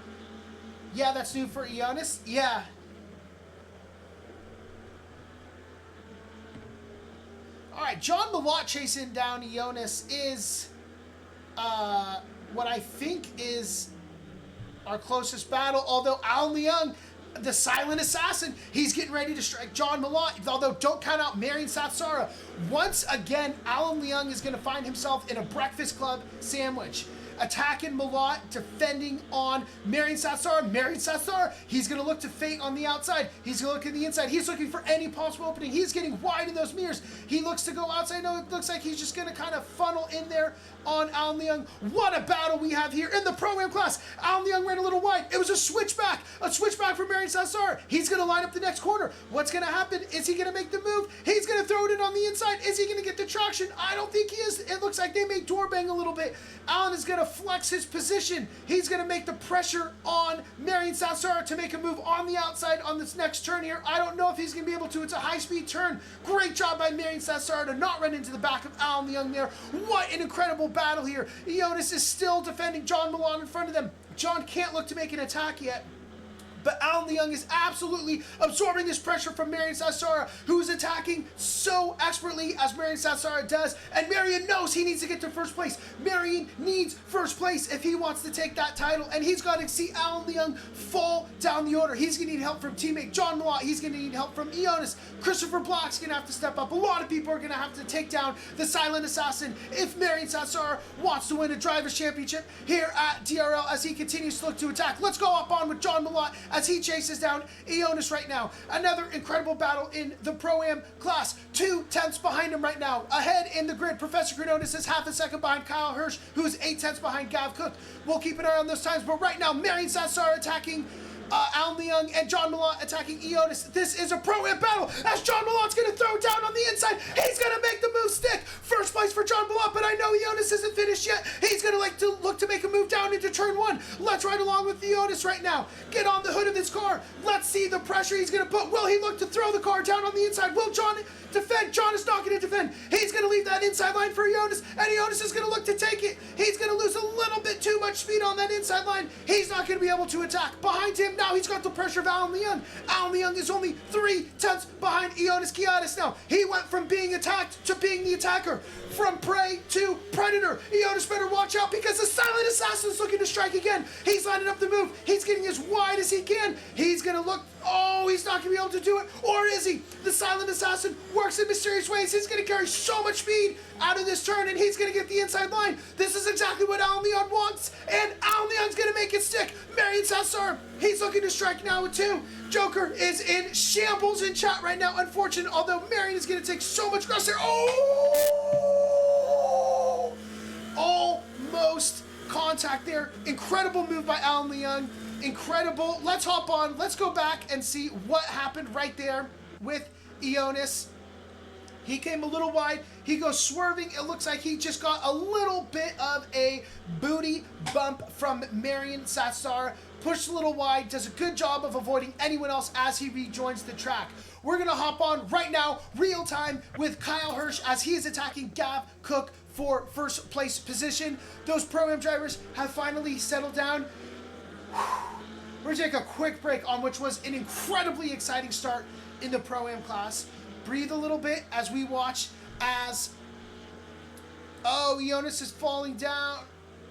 Yeah, that's new for Ionis. Yeah. All right, John Malott chasing down Ionis is what I think is our closest battle. Although Alan Leung, the silent assassin, he's getting ready to strike John Malott. Although don't count out Marion Satsara. Once again, Alan Leung is going to find himself in a Breakfast Club sandwich. Attacking Malott, defending on Marion Satsara. Marion Satsara, he's going to look to fate on the outside. He's going to look at the inside. He's looking for any possible opening. He's getting wide in those mirrors. He looks to go outside. No, it looks like he's just going to kind of funnel in there on Alan Leung. What a battle we have here in the Pro-Am class. Alan Leung ran a little wide. It was a switchback for Marion Satsara. He's going to line up the next corner. What's going to happen? Is he going to make the move? He's going to throw it in on the inside. Is he going to get the traction? I don't think he is. It looks like they made door bang a little bit. Alan is going to flex his position. He's going to make the pressure on Marion Satsara to make a move on the outside on this next turn here. I don't know if he's going to be able to. It's a high-speed turn. Great job by Marion Satsara to not run into the back of Alan Leung there. What an incredible battle here. Ionis is still defending John Malott in front of them. John can't look to make an attack yet. But Alan Leung is absolutely absorbing this pressure from Marion Satsara, who's attacking so expertly as Marion Satsara does. And Marion knows he needs to get to first place. Marion needs first place if he wants to take that title. And he's got to see Alan Leung fall down the order. He's going to need help from teammate John Malott. He's going to need help from Ionis. Christopher Block's going to have to step up. A lot of people are going to have to take down the silent assassin if Marion Satsara wants to win a Drivers' Championship here at DRL as he continues to look to attack. Let's go up on with John Malott as he chases down Ionis right now. Another incredible battle in the Pro-Am class. 2 tenths behind him right now. Ahead in the grid, Professor Granonis is half a second behind Kyle Hirsch, who is 8 tenths behind Gav Cook. We'll keep an eye on those times, but right now, Marion Satsara attacking Alan Leung and John Malott attacking Ionis. This is a Pro-Am battle as John Malott's going to throw down on the inside. He's going to make the move stick. First place for John Malott, but I know Ionis isn't finished yet. He's going to look to make a move down into turn 1. Let's ride along with Ionis right now. Get on the hood of this car. Let's see the pressure he's going to put. Will he look to throw the car down on the inside? Will John defend? John is not going to defend. He's going to leave that inside line for Ionis, and Ionis is going to look to take it. He's going to lose a little bit too much speed on that inside line. He's not going to be able to attack. Behind him now, he's got the pressure of Alan Leung. Alan Leung is only 3 tenths behind Ionis Kiadis now. He went from being attacked to being the attacker. From prey to predator. Ionis better watch out because the silent assassin is looking to strike again. He's lining up the move. He's getting as wide as he can. He's going to look. Oh, he's not going to be able to do it. Or is he? The silent assassin works in mysterious ways. He's going to carry so much speed out of this turn, and he's going to get the inside line. This is exactly what Alan Leung wants, and Alan Leung's going to make it stick. Marion Satsara, he's looking to strike now with 2. Joker is in shambles in chat right now. Unfortunate, although Marion is going to take so much grass there. Oh! Almost contact there. Incredible move by Alan Leung. Incredible. Let's hop on. Let's go back and see what happened right there with Ionis. He came a little wide. He goes swerving. It looks like he just got a little bit of a booty bump from Marion Satsara. Pushed a little wide. Does a good job of avoiding anyone else as he rejoins the track. We're going to hop on right now, real time, with Kyle Hirsch as he is attacking Gav Cook for first place position. Those Pro-Am drivers have finally settled down. We're going to take a quick break on which was an incredibly exciting start in the Pro-Am class. Breathe a little bit as we watch as... Oh, Ionis is falling down.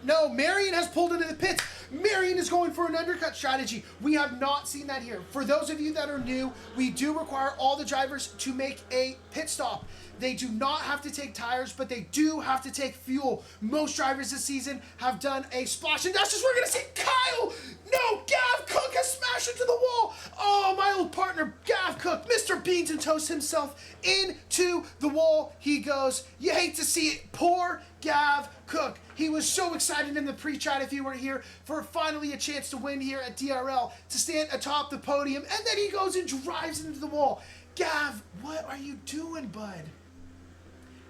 No, Marion has pulled into the pits. Marion is going for an undercut strategy. We have not seen that here. For those of you that are new, we do require all the drivers to make a pit stop. They do not have to take tires, but they do have to take fuel. Most drivers this season have done a splash and dash. We're going to see Kyle. No, Gav Cook has smashed into the wall. Oh, my old partner, Gav Cook, Mr. Beans and Toast himself, into the wall he goes. You hate to see it. Poor Gav Cook. He was so excited in the pre-chat, if you were here, for finally a chance to win here at DRL, to stand atop the podium, and then he goes and drives into the wall. Gav, what are you doing, bud?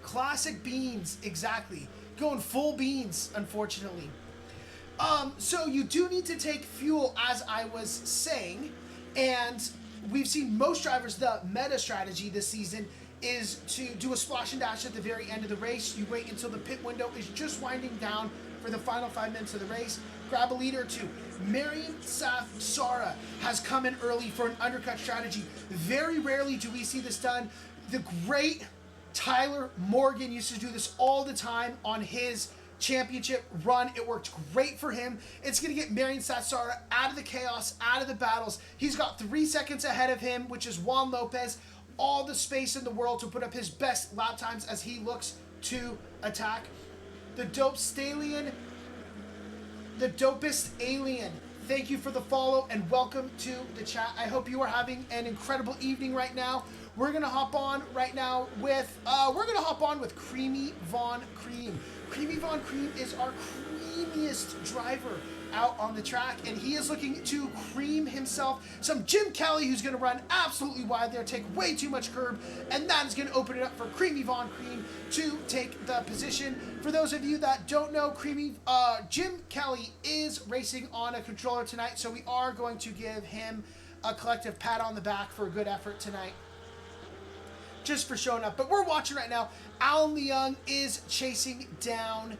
Classic Beans, exactly. Going full beans, unfortunately. So you do need to take fuel, as I was saying, And we've seen most drivers, the meta strategy this season is to do a splash and dash at the very end of the race. You wait until the pit window is just winding down for the final 5 minutes of the race. Grab a lead or two. Marion Saf Sara has come in early for an undercut strategy. Very rarely do we see this done. The great Tyler Morgan used to do this all the time on his championship run. It worked great for him. It's going to get Marion Satsara out of the chaos, out of the battles. He's got 3 seconds ahead of him, which is Juan Lopez. All the space in the world to put up his best lap times as he looks to attack. The dopest alien. Thank you for the follow and welcome to the chat. I hope you are having an incredible evening right now. We're gonna hop on right now with Creamy Von Cream. Creamy Von Cream is our creamiest driver out on the track, and he is looking to cream himself some Jim Kelly, who's going to run absolutely wide there, take way too much curb, and that is going to open it up for Creamy Von Cream to take the position. For those of you that don't know, Jim Kelly is racing on a controller tonight, so we are going to give him a collective pat on the back for a good effort tonight, just for showing up. But we're watching right now. Alan Leung is chasing down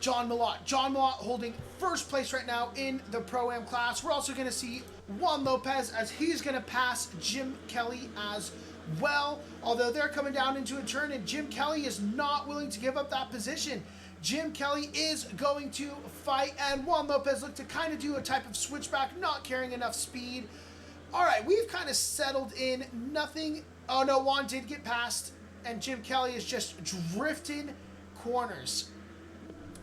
John Malott. John Malott holding first place right now in the Pro-Am class. We're also going to see Juan Lopez as he's going to pass Jim Kelly as well. Although they're coming down into a turn and Jim Kelly is not willing to give up that position. Jim Kelly is going to fight, and Juan Lopez looked to kind of do a type of switchback, not carrying enough speed. All right, we've kind of settled in. Nothing. Oh no, Juan did get past, and Jim Kelly is just drifting corners.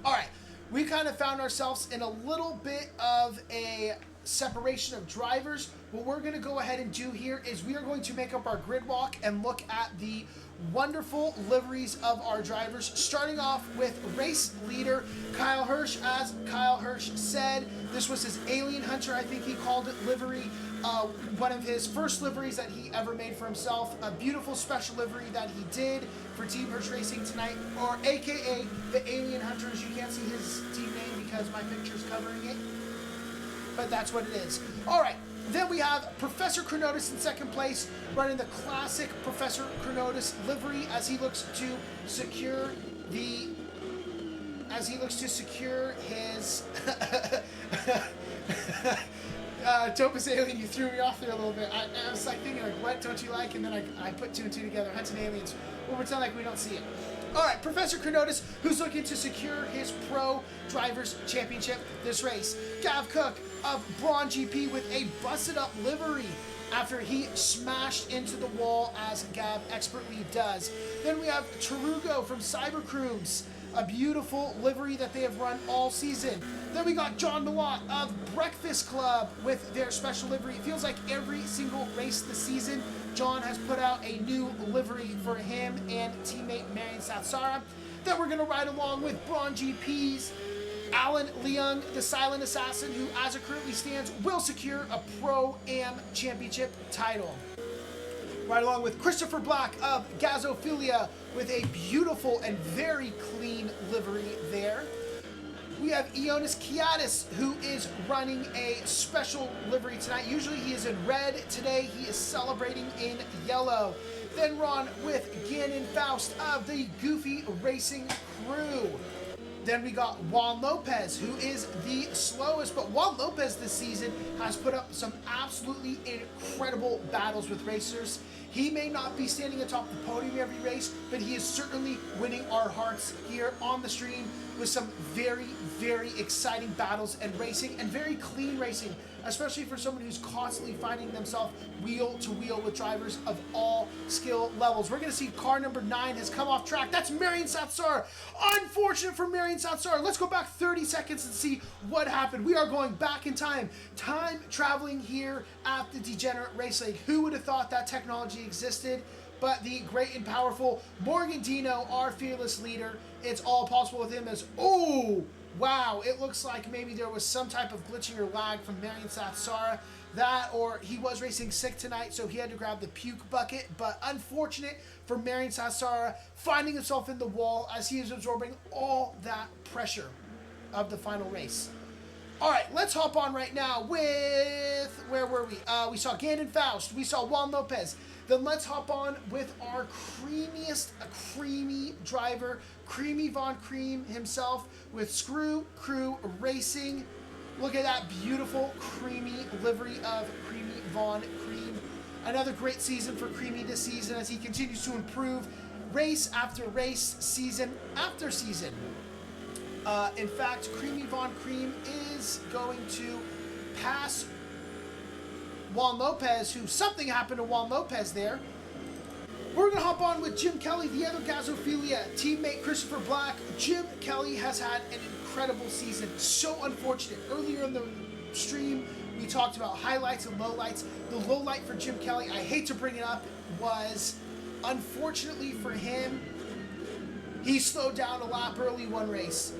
All right, we kind of found ourselves in a little bit of a separation of drivers. What we're going to go ahead and do here is we are going to make up our grid walk and look at the wonderful liveries of our drivers, starting off with race leader Kyle Hirsch. As Kyle Hirsch said, this was his Alien Hunter, I think he called it, livery. One of his first liveries that he ever made for himself. A beautiful special livery that he did for Team Hirsch Racing tonight, or AKA the Alien Hunters. You can't see his team name because my picture's covering it, but that's what it is. All right, then we have Professor Chronotis in second place, running the classic Professor Chronotis livery as he looks to secure his Dopest Alien. You threw me off there a little bit. I was like thinking, like, what don't you like? And then I put 2 and 2 together. Hunting aliens. We'll pretend like we don't see it. All right, Professor Chronotis, who's looking to secure his Pro Drivers Championship this race. Gav Cook of Braun GP with a busted up livery after he smashed into the wall, as Gav expertly does. Then we have Tarugo from Cyber Cruise, a beautiful livery that they have run all season. Then we got John Malott of Breakfast Club with their special livery. It feels like every single race this season, John has put out a new livery for him and teammate Marion Satsara. Then we're going to ride along with Braun GP's Alan Leung, the Silent Assassin, who as it currently stands will secure a Pro-Am Championship title. Right along with Christopher Black of Gazophilia with a beautiful and very clean livery there. We have Ionis Kiadis, who is running a special livery tonight. Usually he is in red. Today he is celebrating in yellow. Then Ron with Gannon Faust of the Goofy Racing Crew. Then we got Juan Lopez, who is the slowest, but Juan Lopez this season has put up some absolutely incredible battles with racers. He may not be standing atop the podium every race, but he is certainly winning our hearts here on the stream with some very, very exciting battles and racing, and very clean racing, especially for someone who's constantly finding themselves wheel to wheel with drivers of all skill levels. We're going to see car number 9 has come off track. That's Marion Satsar. Unfortunate for Marion Satsar. Let's go back 30 seconds and see what happened. We are going back in time. Time traveling here at the Degenerate Race League. Who would have thought that technology existed? But the great and powerful Morgan Dino, our fearless leader, it's all possible with him as, oh, wow, it looks like maybe there was some type of glitching or lag from Marion Satsara. That, or he was racing sick tonight, so he had to grab the puke bucket. But unfortunate for Marion Satsara, finding himself in the wall as he is absorbing all that pressure of the final race. All right, let's hop on right now with, where were we? We saw Gandon Faust. We saw Juan Lopez. Then let's hop on with our creamy driver, Creamy Von Cream himself with Screw Crew Racing. Look at that beautiful creamy livery of Creamy Von Cream. Another great season for Creamy this season as he continues to improve race after race, season after season. In fact, Creamy Von Cream is going to pass Juan Lopez, who something happened to Juan Lopez there. We're going to hop on with Jim Kelly, the other Gazophilia teammate, Christopher Black. Jim Kelly has had an incredible season. So unfortunate. Earlier in the stream, we talked about highlights and lowlights. The low light for Jim Kelly, I hate to bring it up, was unfortunately for him, he slowed down a lap early one race.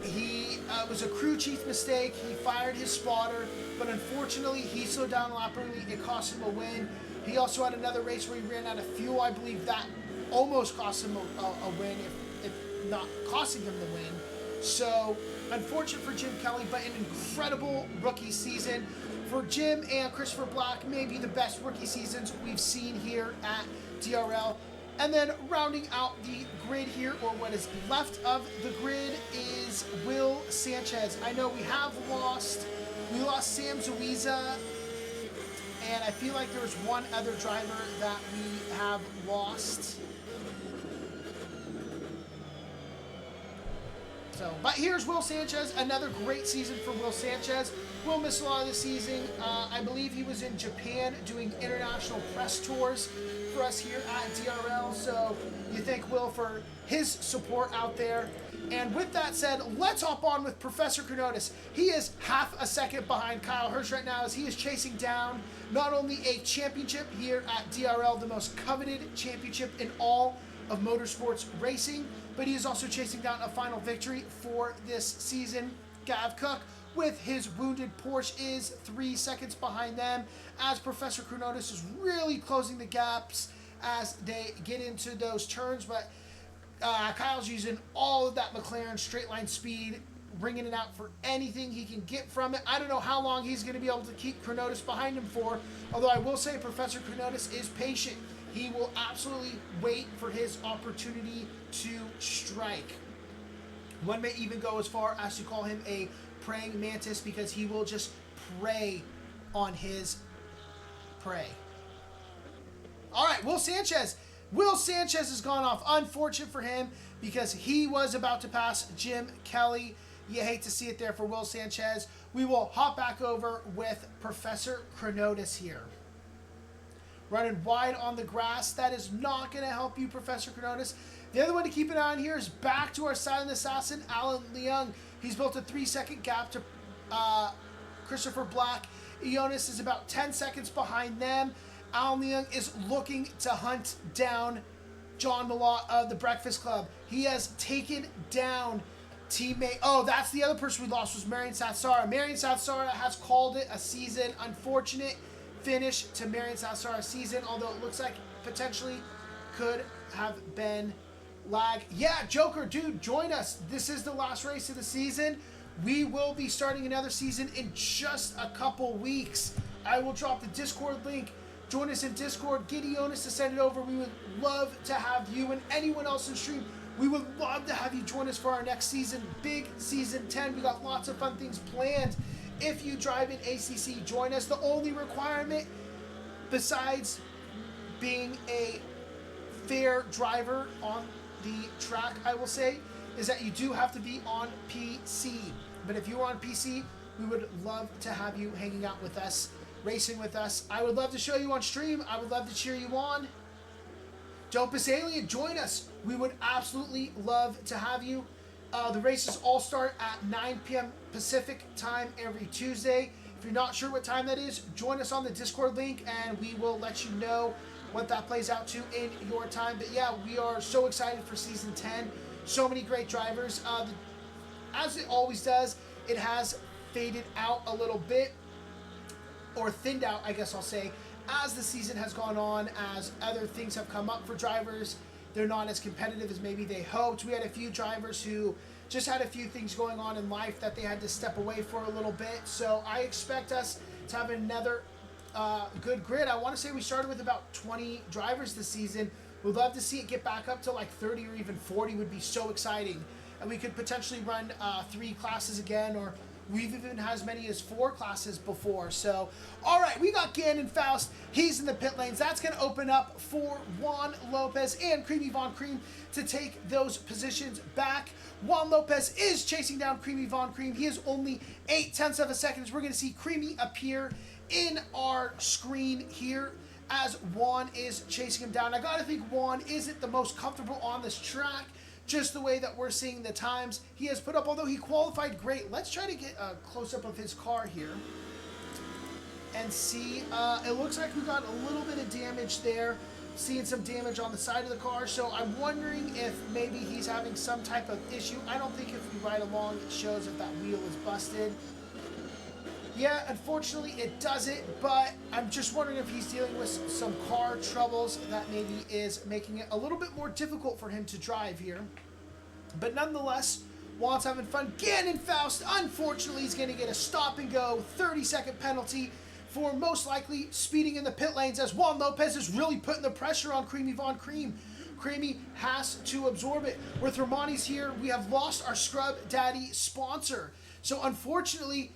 He was a crew chief mistake. He fired his spotter, but unfortunately, he slowed down a lap early. It cost him a win. He also had another race where he ran out of fuel. I believe that almost cost him a win, if not costing him the win. So, unfortunate for Jim Kelly, but an incredible rookie season. For Jim and Christopher Black, maybe the best rookie seasons we've seen here at DRL. And then rounding out the grid here, or what is left of the grid, is Will Sanchez. I know we lost Sam Zuiza, and I feel like there was one other driver that we have lost. So, but here's Will Sanchez, another great season for Will Sanchez. Will miss a lot of the season. I believe he was in Japan doing international press tours for us here at DRL. So you thank Will for his support out there. And with that said, let's hop on with Professor Kronotis. He is half a second behind Kyle Hirsch right now as he is chasing down not only a championship here at DRL, the most coveted championship in all of motorsports racing, but he is also chasing down a final victory for this season. Gav Cook with his wounded Porsche is 3 seconds behind them as Professor Kronotis is really closing the gaps as they get into those turns, but Kyle's using all of that McLaren straight line speed, bringing it out for anything he can get from it. I don't know how long he's going to be able to keep Kronotis behind him for, although I will say Professor Kronotis is patient. He will absolutely wait for his opportunity to strike. One may even go as far as to call him a praying mantis because he will just prey on his prey. All right, Will Sanchez. Will Sanchez has gone off. Unfortunate for him because he was about to pass Jim Kelly. You hate to see it there for Will Sanchez. We will hop back over with Professor Kronotis here. Running wide on the grass. That is not going to help you, Professor Kronotis. The other one to keep an eye on here is back to our silent assassin, Alan Leung. He's built a 3-second gap to Christopher Black. Ionis is about 10 seconds behind them. Alan Leung is looking to hunt down John Malott of the Breakfast Club. He has taken down teammate. Oh, that's the other person we lost was Marion Satsara. Marion Satsara has called it a season. Unfortunate finish to Marion Satsara's season, although it looks like potentially could have been lag. Yeah, Joker, dude, join us. This is the last race of the season. We will be starting another season in just a couple weeks. I will drop the Discord link. Join us in Discord. Get Ionis to send it over. We would love to have you and anyone else in stream. We would love to have you join us for our next season. Big season 10. We got lots of fun things planned. If you drive in ACC, join us. The only requirement, besides being a fair driver on the track, I will say, is that you do have to be on PC. But if you're on PC, we would love to have you hanging out with us, racing with us. I would love to show you on stream. I would love to cheer you on. Dopest Alien, join us. We would absolutely love to have you. The races all start at 9 p.m. Pacific time every Tuesday. If you're not sure what time that is, join us on the Discord link and we will let you know what that plays out to in your time. But yeah, we are so excited for Season 10. So many great drivers. As it always does, it has faded out a little bit, or thinned out, I guess I'll say, as the season has gone on, as other things have come up for drivers. They're not as competitive as maybe they hoped. We had a few drivers who just had a few things going on in life that they had to step away for a little bit. So I expect us to have another good grid. I want to say we started with about 20 drivers this season. We'd love to see it get back up to like 30 or even 40 would be so exciting. And we could potentially run 3 classes again, or we've even had as many as 4 classes before. So, all right, we got Gannon Faust. He's in the pit lanes. That's going to open up for Juan Lopez and Creamy Von Cream to take those positions back. Juan Lopez is chasing down Creamy Von Cream. He is only 0.8 of a second. We're going to see Creamy appear in our screen here as Juan is chasing him down. I got to think Juan isn't the most comfortable on this track, just the way that we're seeing the times he has put up, although he qualified great. Let's try to get a close-up of his car here and see. It looks like we got a little bit of damage there, seeing some damage on the side of the car, so I'm wondering if maybe he's having some type of issue. I don't think if we ride along it shows if that wheel is busted. Yeah, unfortunately it doesn't, but I'm just wondering if he's dealing with some car troubles that maybe is making it a little bit more difficult for him to drive here. But nonetheless, Juan's having fun. Gannon Faust, unfortunately, is going to get a stop-and-go 30-second penalty for most likely speeding in the pit lanes, as Juan Lopez is really putting the pressure on Creamy Von Cream. Creamy has to absorb it. With Romani's here, we have lost our Scrub Daddy sponsor. So unfortunately,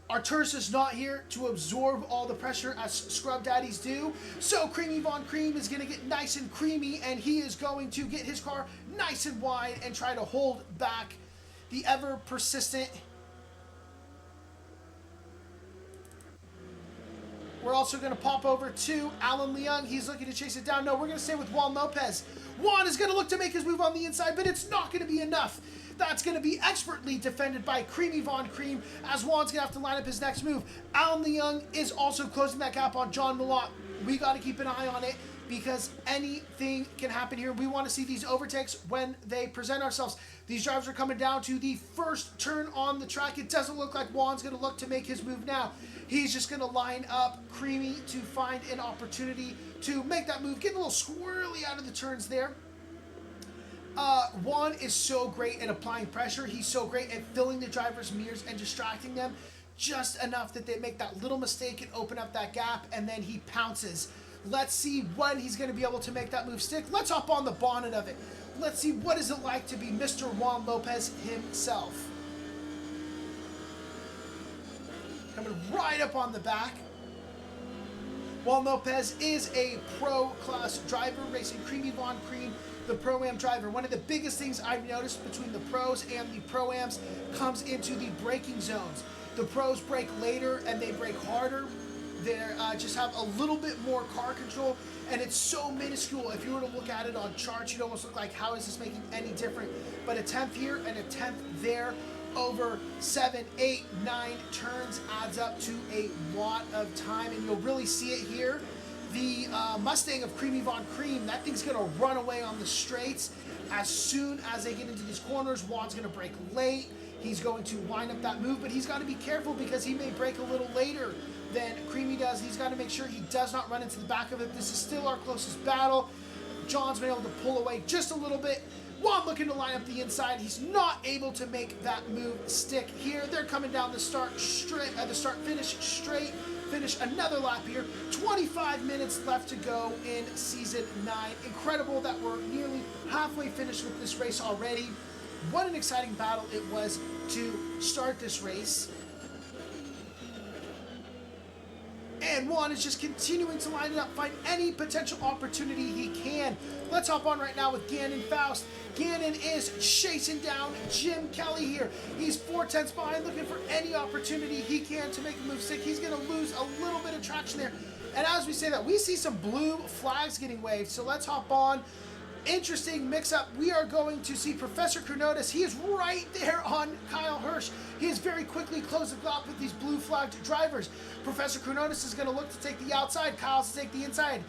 Arturus is not here to absorb all the pressure as Scrub Daddies do. So Creamy Von Cream is going to get nice and creamy, and he is going to get his car nice and wide and try to hold back the ever persistent. We're also going to pop over to Alan Leung. He's looking to chase it down. No, we're going to stay with Juan Lopez. Juan is going to look to make his move on the inside, but it's not going to be enough. That's going to be expertly defended by Creamy Von Cream, as Juan's going to have to line up his next move. Alan Leung is also closing that gap on John Malott. We got to keep an eye on it, because anything can happen here. We want to see these overtakes when they present ourselves. These drivers are coming down to the first turn on the track. It doesn't look like Juan's going to look to make his move now. He's just going to line up Creamy to find an opportunity to make that move. Getting a little squirrely out of the turns there. Juan is so great at applying pressure. He's so great at filling the driver's mirrors and distracting them just enough that they make that little mistake and open up that gap, and then he pounces. Let's see when he's going to be able to make that move stick. Let's hop on the bonnet of it. Let's see what is it like to be Mr. Juan Lopez himself. Coming right up on the back. Juan Lopez is a pro-class driver, racing Creamy Von Cream, the Pro-Am driver. One of the biggest things I've noticed between the pros and the Pro-Ams comes into the braking zones. The pros brake later and they brake harder. They just have a little bit more car control, and it's so minuscule. If you were to look at it on charts, you'd almost look like, how is this making any different? But a tenth here and a tenth there over 7, 8, 9 turns adds up to a lot of time, and you'll really see it here. The Mustang of Creamy Von Cream, that thing's going to run away on the straights. As soon as they get into these corners, Juan's going to brake late. He's going to line up that move, but he's got to be careful because he may brake a little later than Creamy does. He's got to make sure he does not run into the back of it. This is still our closest battle. John's been able to pull away just a little bit. Juan looking to line up the inside. He's not able to make that move stick here. They're coming down the start straight, finish straight. Finish another lap here. 25 minutes left to go in Season 9. Incredible that we're nearly halfway finished with this race already. What an exciting battle it was to start this race. And Juan is just continuing to line it up, find any potential opportunity he can. Let's hop on right now with Gannon Faust. Gannon is chasing down Jim Kelly here. He's 4/10 behind, looking for any opportunity he can to make a move stick. He's going to lose a little bit of traction there. And as we say that, we see some blue flags getting waved. So let's hop on. Interesting mix-up. We are going to see Professor Kronotis. He is right there on Kyle Hirsch. He has very quickly closed the gap with these blue-flagged drivers. Professor Kronotis is going to look to take the outside. Kyle's to take the inside.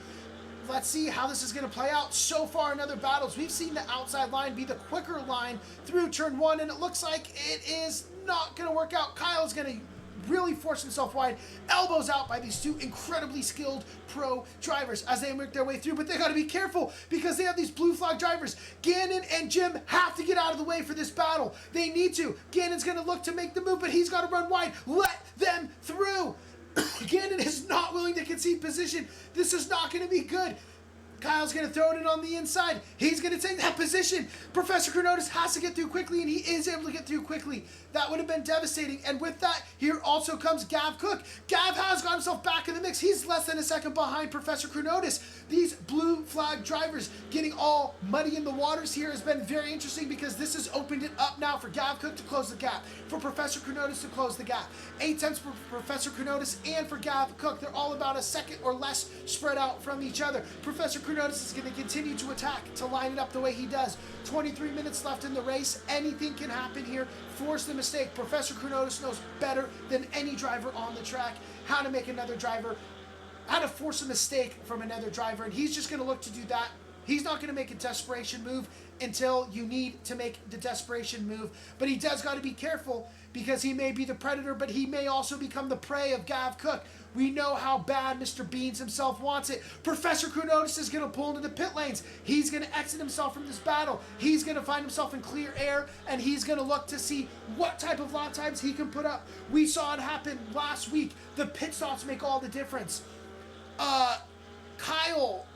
Let's see how this is going to play out. So far in other battles, we've seen the outside line be the quicker line through turn 1, and it looks like it is not going to work out. Kyle's going to really force himself wide. Elbows out by these two incredibly skilled pro drivers as they work their way through. But they got to be careful because they have these blue flag drivers. Gannon and Jim have to get out of the way for this battle. They need to. Gannon's going to look to make the move, but he's got to run wide. Let them through. Gannon is not willing to concede position. This is not going to be good. Kyle's going to throw it in on the inside. He's going to take that position. Professor Chronotis has to get through quickly, and he is able to get through quickly. That would have been devastating. And with that, here also comes Gav Cook. Gav has got himself back in the mix. He's less than a second behind Professor Chronotis. These blue flag drivers getting all muddy in the waters here has been very interesting because this has opened it up now for Gav Cook to close the gap, for Professor Chronotis to close the gap. 8 tenths for Professor Chronotis and for Gav Cook. They're all about a second or less spread out from each other. Professor Chronotis is going to continue to attack, to line it up the way he does. 23 minutes left in the race. Anything can happen here. Force the mistake. Professor Chronotis knows better than any driver on the track how to make another driver, how to force a mistake from another driver, and he's just going to look to do that. He's not going to make a desperation move until you need to make the desperation move, but he does got to be careful because he may be the predator, but he may also become the prey of Gav Cook. We know how bad Mr. Beans himself wants it. Professor Chronotis is going to pull into the pit lanes. He's going to exit himself from this battle. He's going to find himself in clear air, and he's going to look to see what type of lap times he can put up. We saw it happen last week. The pit stops make all the difference. Kyle,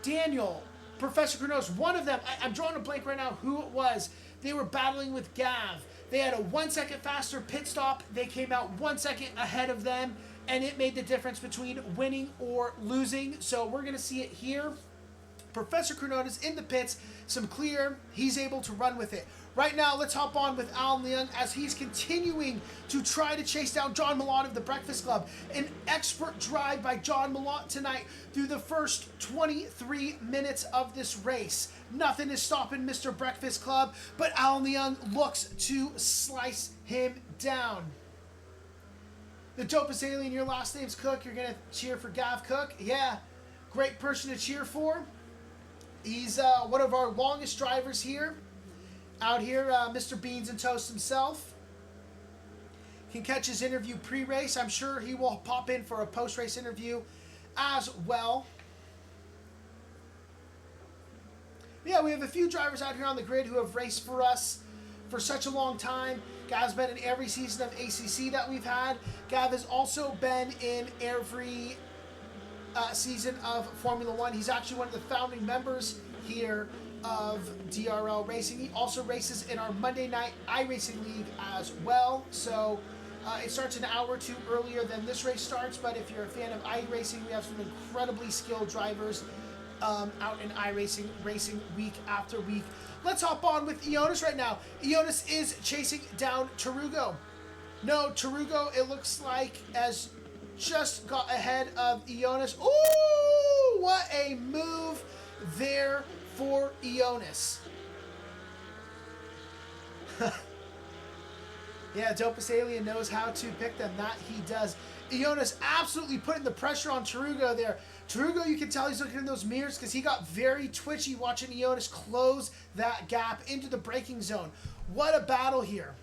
Daniel, Professor Chronotis, one of them, I'm drawing a blank right now who it was. They were battling with Gav. They had a 1 second faster pit stop. They came out 1 second ahead of them, and it made the difference between winning or losing. So we're going to see it here. Professor Chronotis in the pits, some clear. He's able to run with it. Right now, let's hop on with Alan Leung as he's continuing to try to chase down John Malott of the Breakfast Club. An expert drive by John Malott tonight through the first 23 minutes of this race. Nothing is stopping Mr. Breakfast Club, but Alan Leung looks to slice him down. The dopest alien, your last name's Cook. You're going to cheer for Gav Cook? Yeah, great person to cheer for. He's one of our longest drivers here. Out here, Mr. Beans and Toast himself. Can catch his interview pre-race. I'm sure he will pop in for a post-race interview as well. Yeah, we have a few drivers out here on the grid who have raced for us for such a long time. Gav's been in every season of ACC that we've had. Gav has also been in every season of Formula One. He's actually one of the founding members here of DRL Racing. He also races in our Monday night iRacing League as well. So it starts an hour or two earlier than this race starts, but if you're a fan of iRacing, we have some incredibly skilled drivers out in iRacing, racing week after week. Let's hop on with Ionis right now. Ionis is chasing down Tarugo. No, Tarugo, it looks like, has just got ahead of Ionis. Ooh, what a move there for Ionis. Yeah, Dopest Alien knows how to pick them. That he does. Ionis absolutely putting the pressure on Tarugo there. Tarugo, you can tell he's looking in those mirrors because he got very twitchy watching Ionis close that gap into the braking zone. What a battle here.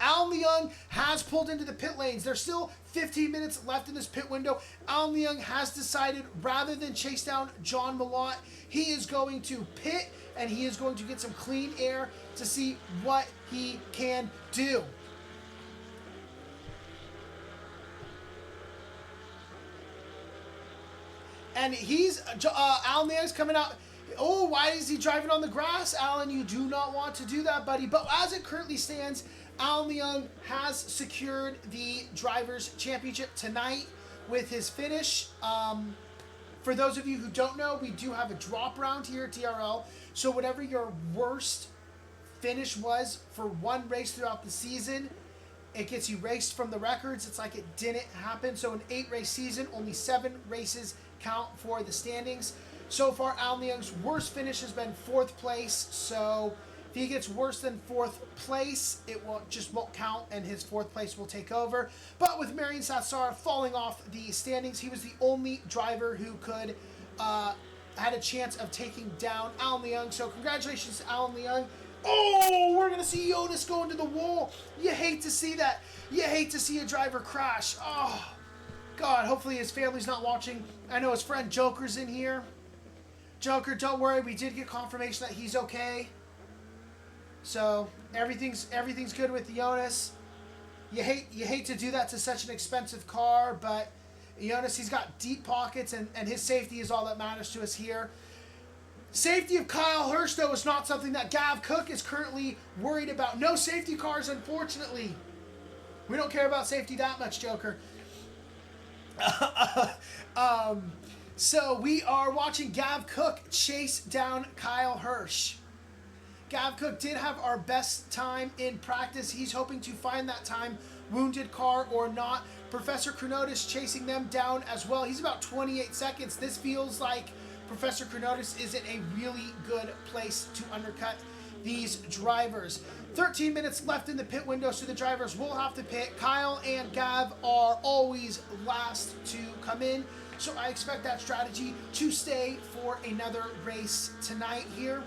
Alan Leung has pulled into the pit lanes. There's still 15 minutes left in this pit window. Alan Leung has decided rather than chase down John Malott, he is going to pit and he is going to get some clean air to see what he can do. And he's, Alan Leung's coming out. Oh, why is he driving on the grass? Alan, you do not want to do that, buddy. But as it currently stands, Alan Leung has secured the Drivers' Championship tonight with his finish. For those of you who don't know, we do have a drop round here at DRL. So whatever your worst finish was for one race throughout the season, it gets erased from the records. It's like it didn't happen. So an 8-race season, only 7 races count for the standings. So far, Alan Leung's worst finish has been 4th place. So if he gets worse than 4th place, it won't count, and his 4th place will take over. But with Marion Sassar falling off the standings, he was the only driver who could had a chance of taking down Alan Leung. So congratulations to Alan Leung. Oh, we're going to see Jonas go into the wall. You hate to see that. You hate to see a driver crash. Oh, God, hopefully his family's not watching. I know his friend Joker's in here. Joker, don't worry. We did get confirmation that he's okay. So everything's good with Jonas. You hate to do that to such an expensive car, but Jonas, he's got deep pockets, and his safety is all that matters to us here. Safety of Kyle Hirsch, though, is not something that Gav Cook is currently worried about. No safety cars, unfortunately. We don't care about safety that much, Joker. So we are watching Gav Cook chase down Kyle Hirsch. Gav Cook did have our best time in practice. He's hoping to find that time, wounded car or not. Professor Chronotis chasing them down as well. He's about 28 seconds. This feels like Professor Chronotis is in a really good place to undercut these drivers. 13 minutes left in the pit window, so the drivers will have to pit. Kyle and Gav are always last to come in, so I expect that strategy to stay for another race tonight here.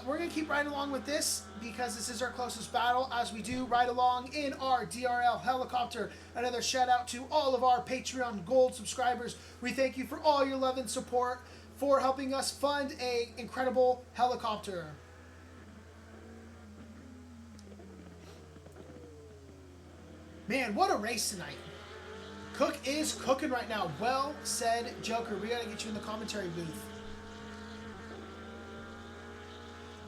We're going to keep riding along with this because this is our closest battle as we do ride along in our DRL helicopter. Another shout out to all of our Patreon Gold subscribers. We thank you for all your love and support for helping us fund a incredible helicopter. Man, what a race tonight. Cook is cooking right now. Well said, Joker. We got to get you in the commentary booth.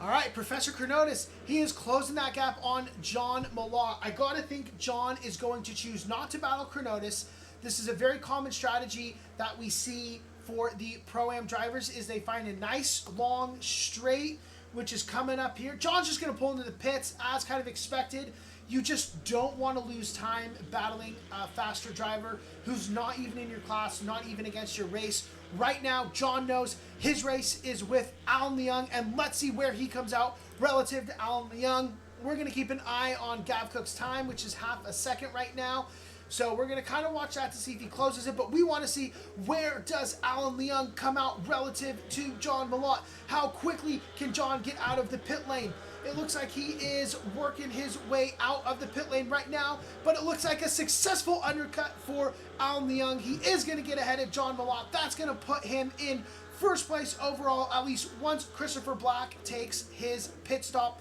All right, Professor Chronotis, he is closing that gap on John Malott. I got to think John is going to choose not to battle Chronotis. This is a very common strategy that we see for the Pro-Am drivers is they find a nice, long, straight, which is coming up here. John's just going to pull into the pits as kind of expected. You just don't want to lose time battling a faster driver who's not even in your class, not even against your race. Right now, John knows his race is with Alan Leung, and let's see where he comes out relative to Alan Leung. We're going to keep an eye on Gav Cook's time, which is half a second right now. So we're going to kind of watch that to see if he closes it, but we want to see where does Alan Leung come out relative to John Malott. How quickly can John get out of the pit lane? It looks like he is working his way out of the pit lane right now, but it looks like a successful undercut for Alan Leung. He is going to get ahead of John Malott. That's going to put him in first place overall, at least once Christopher Black takes his pit stop.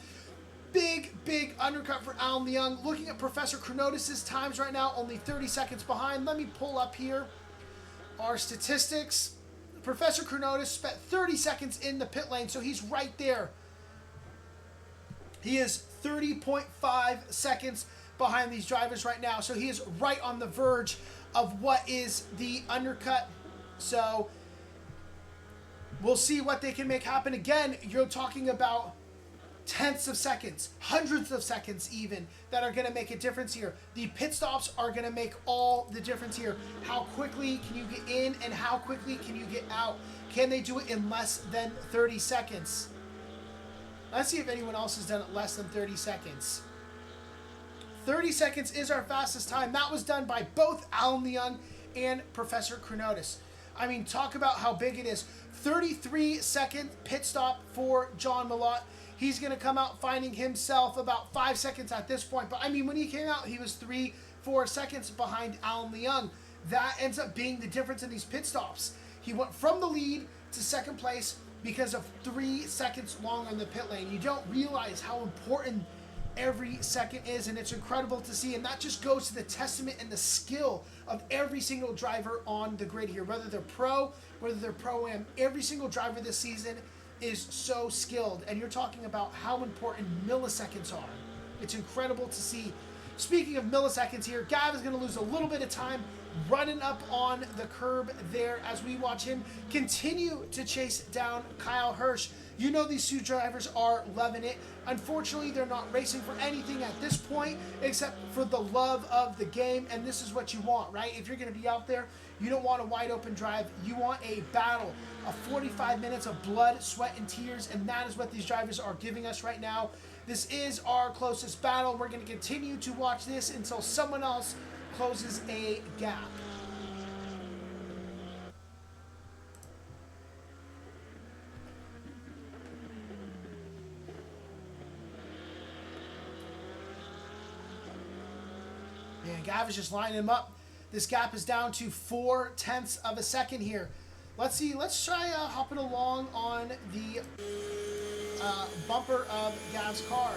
Big undercut for Alan Leung. Looking at Professor Chronotis' times right now, only 30 seconds behind. Let me pull up here our statistics. Professor Chronotis spent 30 seconds in the pit lane, so he's right there. He is 30.5 seconds behind these drivers right now, so he is right on the verge of what is the undercut. So we'll see what they can make happen. Again, you're talking about tenths of seconds, hundreds of seconds even, that are going to make a difference here. The pit stops are going to make all the difference here. How quickly can you get in and how quickly can you get out? Can they do it in less than 30 seconds? Let's see if anyone else has done it less than 30 seconds. 30 seconds is our fastest time. That was done by both Alan Leung and Professor Chronotis. I mean, talk about how big it is. 33-second pit stop for John Malott. He's going to come out finding himself about 5 seconds at this point. But, I mean, when he came out, he was 3-4 seconds behind Alan Leung. That ends up being the difference in these pit stops. He went from the lead to second place because of 3 seconds long on the pit lane. You don't realize how important every second is, and it's incredible to see. And that just goes to the testament and the skill of every single driver on the grid here. Whether they're pro, whether they're Pro-Am, every single driver this season is so skilled. And you're talking about how important milliseconds are. It's incredible to see. Speaking of milliseconds here, Gav is going to lose a little bit of time running up on the curb there as we watch him continue to chase down Kyle Hirsch. You know these two drivers are loving it. Unfortunately, they're not racing for anything at this point except for the love of the game, and this is what you want, right? If you're going to be out there, you don't want a wide open drive. You want a battle, a 45 minutes of blood, sweat, and tears, and that is what these drivers are giving us right now. This is our closest battle. We're going to continue to watch this until someone else closes a gap. Gav is just lining him up. This gap is down to 0.4 of a second here. Let's see. Let's try hopping along on the bumper of Gav's car.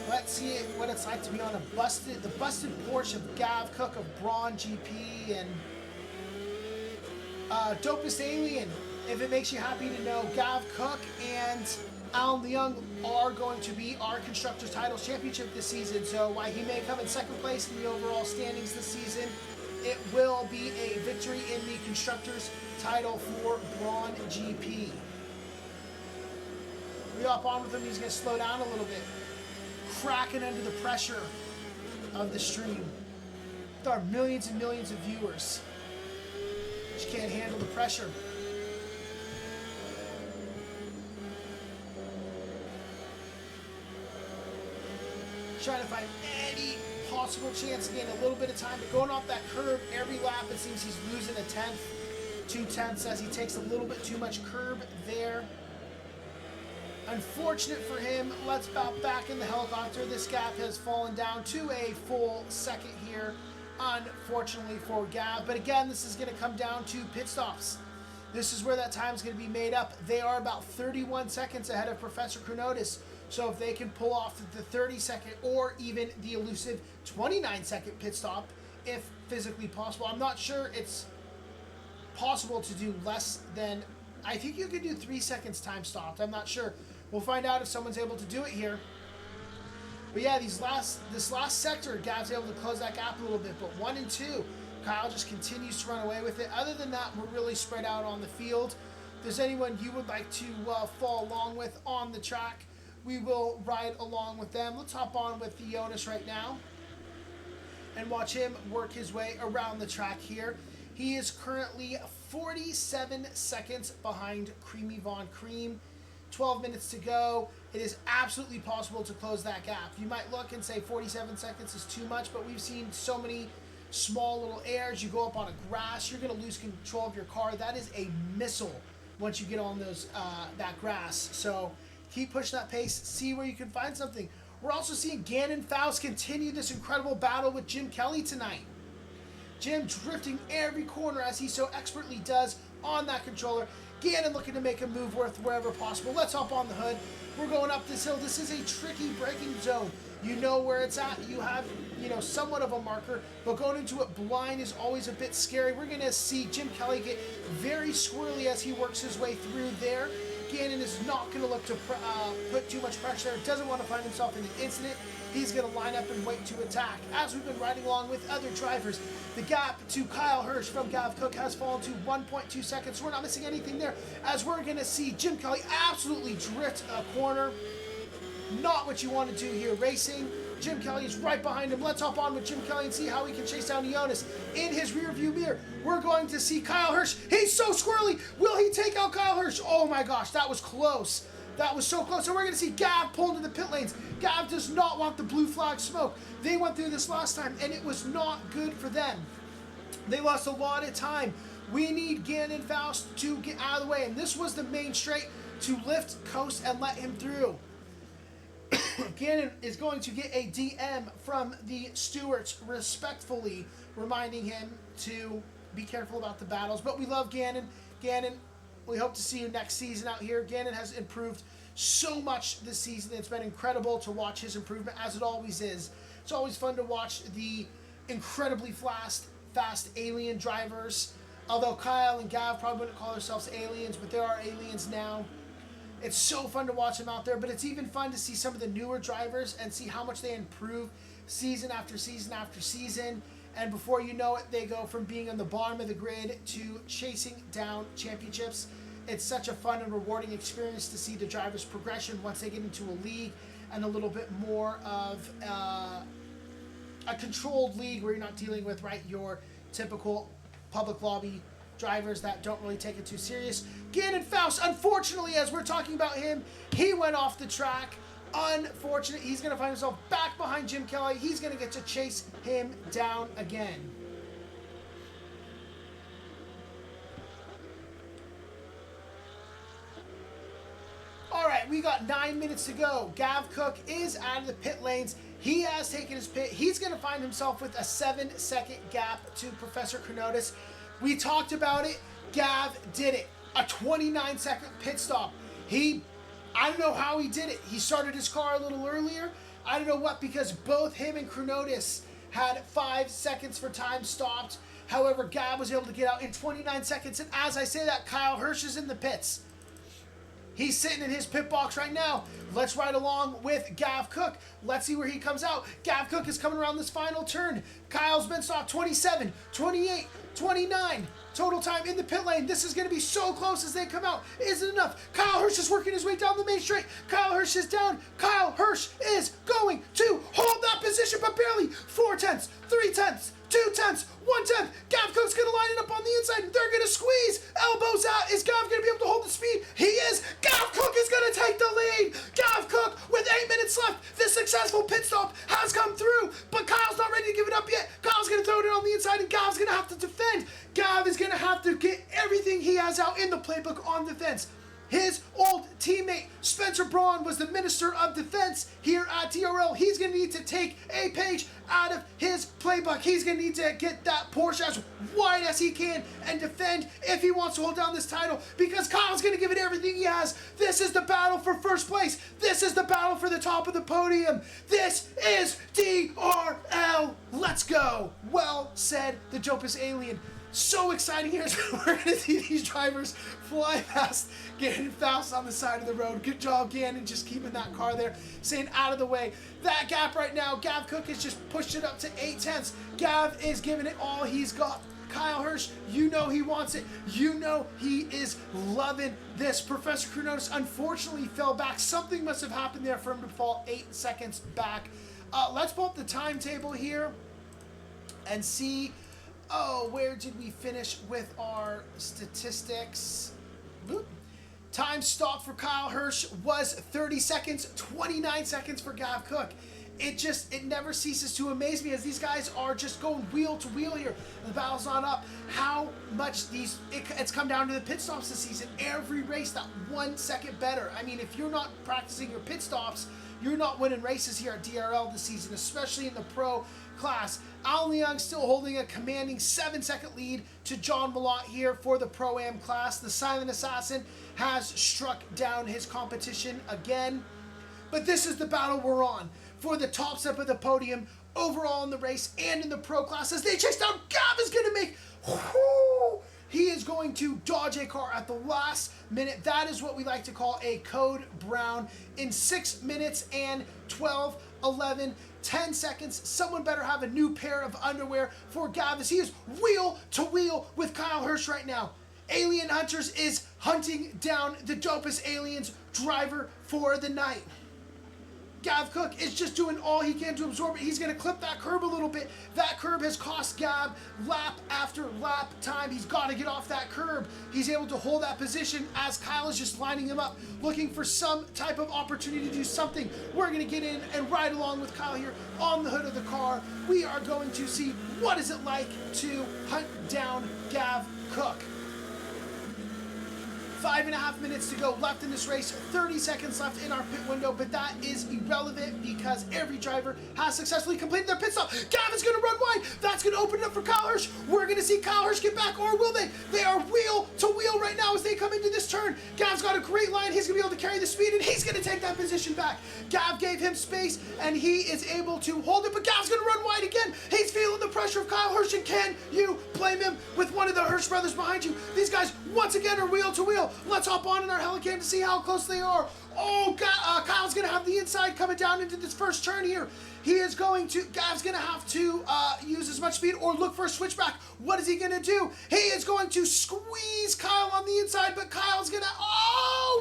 Let's see what it's like to be on the busted Porsche of Gav Cook of Braun GP and Dopest Alien. If it makes you happy to know, Gav Cook and Alan Leung are going to be our Constructors Titles Championship this season. So while he may come in second place in the overall standings this season, it will be a victory in the Constructors title for Braun GP. We hop on with him. He's going to slow down a little bit. Cracking under the pressure of the stream. There are millions and millions of viewers. Just can't handle the pressure. Trying to find any possible chance to gain a little bit of time, but going off that curb every lap, it seems he's losing a tenth, 0.2 as he takes a little bit too much curb there. Unfortunate for him. Let's bounce back in the helicopter. This gap has fallen down to a full second here, unfortunately for Gav. But again, this is going to come down to pit stops. This is where that time is going to be made up. They are about 31 seconds ahead of Professor Chronotis. So if they can pull off the 30-second or even the elusive 29-second pit stop, if physically possible. I'm not sure it's possible to do less than, I think you could do 3 seconds time stopped. I'm not sure. We'll find out if someone's able to do it here. But yeah, this last sector, Gav's able to close that gap a little bit. But 1 and 2, Kyle just continues to run away with it. Other than that, we're really spread out on the field. If there's anyone you would like to follow along with on the track, we will ride along with them. Let's hop on with Jonas right now and watch him work his way around the track here. He is currently 47 seconds behind Creamy Von Cream. 12 minutes to go. It is absolutely possible to close that gap. You might look and say 47 seconds is too much, but we've seen so many small little airs. You go up on a grass, you're going to lose control of your car. That is a missile once you get on those that grass. So keep pushing that pace. See where you can find something. We're also seeing Gannon Faust continue this incredible battle with Jim Kelly tonight. Jim drifting every corner as he so expertly does on that controller. Gannon looking to make a move worth wherever possible. Let's hop on the hood. We're going up this hill. This is a tricky braking zone. You know where it's at. You have, somewhat of a marker, but going into it blind is always a bit scary. We're going to see Jim Kelly get very squirrely as he works his way through there. Gannon is not going to look to put too much pressure. Doesn't want to find himself in an incident. He's going to line up and wait to attack. As we've been riding along with other drivers, the gap to Kyle Hirsch from Gav Cook has fallen to 1.2 seconds. So we're not missing anything there, as we're going to see Jim Kelly absolutely drift a corner. Not what you want to do here racing. Jim Kelly is right behind him. Let's hop on with Jim Kelly and see how he can chase down Jonas. In his rear view mirror, we're going to see Kyle Hirsch. He's so squirrely. Will he take out Kyle Hirsch? Oh my gosh, that was close. That was so close. So we're going to see Gav pull into the pit lanes. Gav does not want the blue flag smoke. They went through this last time, and it was not good for them. They lost a lot of time. We need Gannon Faust to get out of the way, and this was the main straight to lift, coast, and let him through. Gannon is going to get a DM from the stewards, respectfully reminding him to be careful about the battles. But we love Gannon. Gannon, we hope to see you next season out here. Gannon has improved so much this season. It's been incredible to watch his improvement, as it always is. It's always fun to watch the incredibly fast alien drivers. Although Kyle and Gav probably wouldn't call themselves aliens, but there are aliens now. It's so fun to watch them out there, but it's even fun to see some of the newer drivers and see how much they improve season after season after season. And before you know it, they go from being on the bottom of the grid to chasing down championships. It's such a fun and rewarding experience to see the drivers' progression once they get into a league and a little bit more of a controlled league where you're not dealing with, your typical public lobby drivers that don't really take it too serious. Gannon Faust, unfortunately, as we're talking about him, he went off the track. Unfortunate. He's going to find himself back behind Jim Kelly. He's going to get to chase him down again. All right, we got 9 minutes to go. Gav Cook is out of the pit lanes. He has taken his pit. He's going to find himself with a 7-second gap to Professor Chronotis. We talked about it. Gav did it. A 29-second pit stop. I don't know how he did it. He started his car a little earlier. I don't know what, because both him and Chronotis had 5 seconds for time stopped. However, Gav was able to get out in 29 seconds. And as I say that, Kyle Hirsch is in the pits. He's sitting in his pit box right now. Let's ride along with Gav Cook. Let's see where he comes out. Gav Cook is coming around this final turn. Kyle's been stopped 27, 28, 29. Total time in the pit lane. This is going to be so close as they come out. Isn't enough. Kyle Hirsch is working his way down the main straight. Kyle Hirsch is down. Kyle Hirsch is going to hold that position, but barely. 4 tenths, 3 tenths, 2 tenths, 1 tenth. Gav Cook's going to line it up on the inside. They're going to squeeze. Elbows out. Is Gav going to be able to hold the speed? He is. Gav Cook is going to take the lead. Gav Cook with 8 minutes left. This successful pit stop has come through, but Kyle's not ready to give it up yet. Kyle's going to throw it on the inside, and Gav's going to have to defend. Gav is going to have to get everything he has out in the playbook on defense. His old teammate, Spencer Braun, was the Minister of Defense here at DRL. He's going to need to take a page out of his playbook. He's going to need to get that Porsche as wide as he can and defend if he wants to hold down this title, because Kyle's going to give it everything he has. This is the battle for first place. This is the battle for the top of the podium. This is DRL. Let's go. Well said, the Jopus Alien. So exciting here. We're going to see these drivers fly past, getting fast on the side of the road. Good job, Gannon, just keeping that car there, staying out of the way. That gap right now, Gav Cook has just pushed it up to 8 tenths. Gav is giving it all he's got. Kyle Hirsch, you know he wants it. You know he is loving this. Professor Chronotis unfortunately fell back. Something must have happened there for him to fall 8 seconds back. Let's pull up the timetable here and see. Oh, where did we finish with our statistics? Boop. Time stopped for Kyle Hirsch was 30 seconds, 29 seconds for Gav Cook. It never ceases to amaze me as these guys are just going wheel to wheel here. The battle's not up. How much it's come down to the pit stops this season. Every race that 1 second better. I mean, if you're not practicing your pit stops, you're not winning races here at DRL this season, especially in the pro class. Al Leong still holding a commanding 7-second lead to John Malott here for the Pro-Am class. The Silent Assassin has struck down his competition again. But this is the battle we're on for the top step of the podium overall in the race and in the pro class. As they chase down, Gav is going to make... He is going to dodge a car at the last minute. That is what we like to call a code brown. In 6 minutes and 12, 11, 10 seconds, someone better have a new pair of underwear for Gav, as he is wheel to wheel with Kyle Hirsch right now. Alien Hunters is hunting down the dopest aliens driver for the night. Gav Cook is just doing all he can to absorb it. He's going to clip that curb a little bit. That curb has cost Gav lap after lap time. He's got to get off that curb. He's able to hold that position as Kyle is just lining him up, looking for some type of opportunity to do something. We're going to get in and ride along with Kyle here on the hood of the car. We are going to see what is it like to hunt down Gav Cook. 5.5 minutes to go left in this race, 30 seconds left in our pit window, but that is irrelevant because every driver has successfully completed their pit stop. Gav is going to run wide. That's going to open it up for Kyle Hirsch. We're going to see Kyle Hirsch get back, or will they? They are wheel to wheel right now as they come into this turn. Gav's got a great line. He's going to be able to carry the speed, and he's going to take that position back. Gav gave him space, and he is able to hold it, but Gav's going to run wide again. He's feeling the pressure of Kyle Hirsch, and can you blame him with one of the Hirsch brothers behind you? These guys, once again, are wheel to wheel. Let's hop on in our Helicam to see how close they are. Oh, God, Kyle's going to have the inside coming down into this first turn here. Gav's going to have to use as much speed or look for a switchback. What is he going to do? He is going to squeeze Kyle on the inside, but Kyle's going to,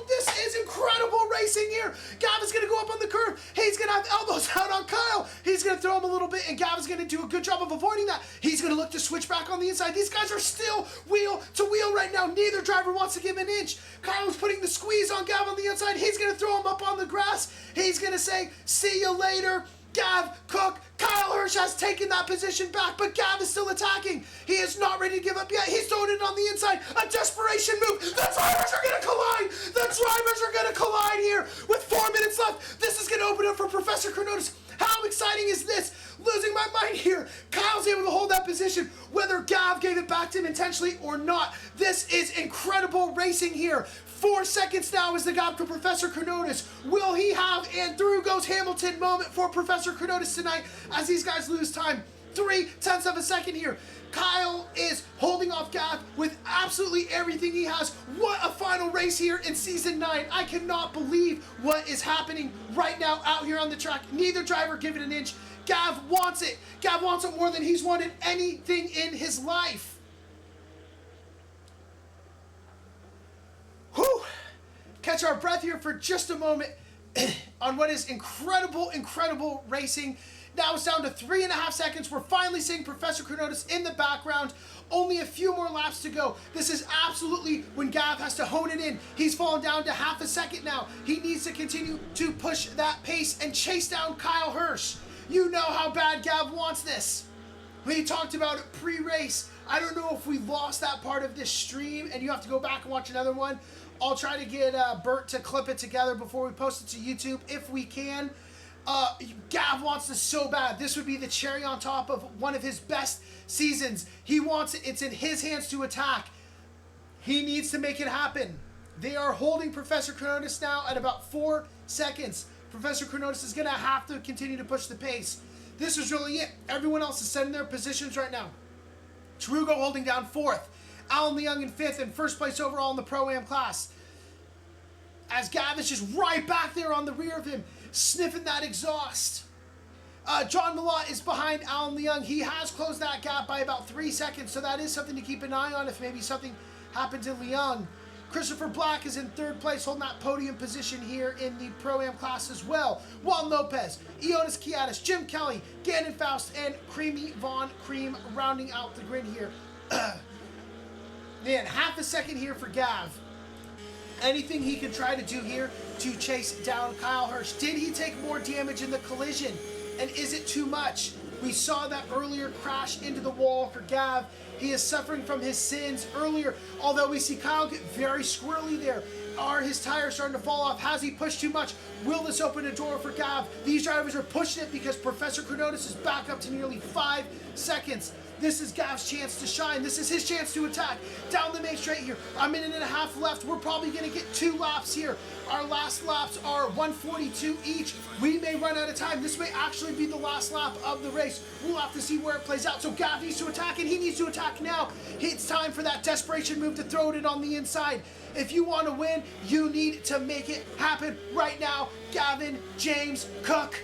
this is incredible racing here. Gav is going to go up on the curve. He's going to have elbows out on Kyle. He's going to throw him a little bit, and Gav is going to do a good job of avoiding that. He's going to look to switch back on the inside. These guys are still wheel to wheel right now. Neither driver wants to give an inch. Kyle's putting the squeeze on Gav on the inside. He's going to throw him up on the grass. He's going to say, see you later. Gav Cook, Kyle Hirsch has taken that position back, but Gav is still attacking. He is not ready to give up yet. He's throwing it on the inside. A desperation move. The drivers are going to collide. The drivers are going to collide here with 4 minutes left. This is going to open up for Professor Chronotis. How exciting exciting is this? Losing my mind here. Kyle's able to hold that position, whether Gav gave it back to him intentionally or not. This is incredible racing here. 4 seconds now is the gap to Professor Chronotis. Will he have, and through goes Hamilton moment for Professor Chronotis tonight as these guys lose time. 0.3 of a second here. Kyle is holding off Gav with absolutely everything he has. What a final race here in Season 9. I cannot believe what is happening right now out here on the track. Neither driver give it an inch. Gav wants it. Gav wants it more than he's wanted anything in his life. Whew. Catch our breath here for just a moment on what is incredible, incredible racing. Now it's down to 3.5 seconds. We're finally seeing Professor Chronotis in the background. Only a few more laps to go. This is absolutely when Gav has to hone it in. He's fallen down to half a second now. He needs to continue to push that pace and chase down Kyle Hirsch. You know how bad Gav wants this. We talked about it pre-race. I don't know if we lost that part of this stream and you have to go back and watch another one. I'll try to get Bert to clip it together before we post it to YouTube if we can. Gav wants this so bad. This would be the cherry on top of one of his best seasons. He wants it. It's in his hands to attack. He needs to make it happen. They are holding Professor Chronotis now at about 4 seconds. Professor Chronotis is going to have to continue to push the pace. This is really it. Everyone else is setting their positions right now. Tarugo holding down 4th. Alan Leung in 5th and 1st place overall in the Pro-Am class. As Gav is just right back there on the rear of him, sniffing that exhaust. John Malott is behind Alan Leung. He has closed that gap by about 3 seconds, so that is something to keep an eye on if maybe something happened to Leung. Christopher Black is in 3rd place, holding that podium position here in the Pro-Am class as well. Juan Lopez, Ionis Kiadis, Jim Kelly, Gannon Faust, and Creamy Von Cream rounding out the grid here. Man, half a second here for Gav. Anything he can try to do here to chase down Kyle Hirsch. Did he take more damage in the collision? And is it too much? We saw that earlier crash into the wall for Gav. He is suffering from his sins earlier, although we see Kyle get very squirrely there. Are his tires starting to fall off? Has he pushed too much? Will this open a door for Gav? These drivers are pushing it because Professor Chronotis is back up to nearly 5 seconds. This is Gav's chance to shine. This is his chance to attack. Down the main straight here. A minute and a half left. We're probably going to get 2 laps here. Our last laps are 1:42 each. We may run out of time. This may actually be the last lap of the race. We'll have to see where it plays out. So Gav needs to attack, and he needs to attack now. It's time for that desperation move to throw it on the inside. If you want to win, you need to make it happen right now. Gavin James Cook.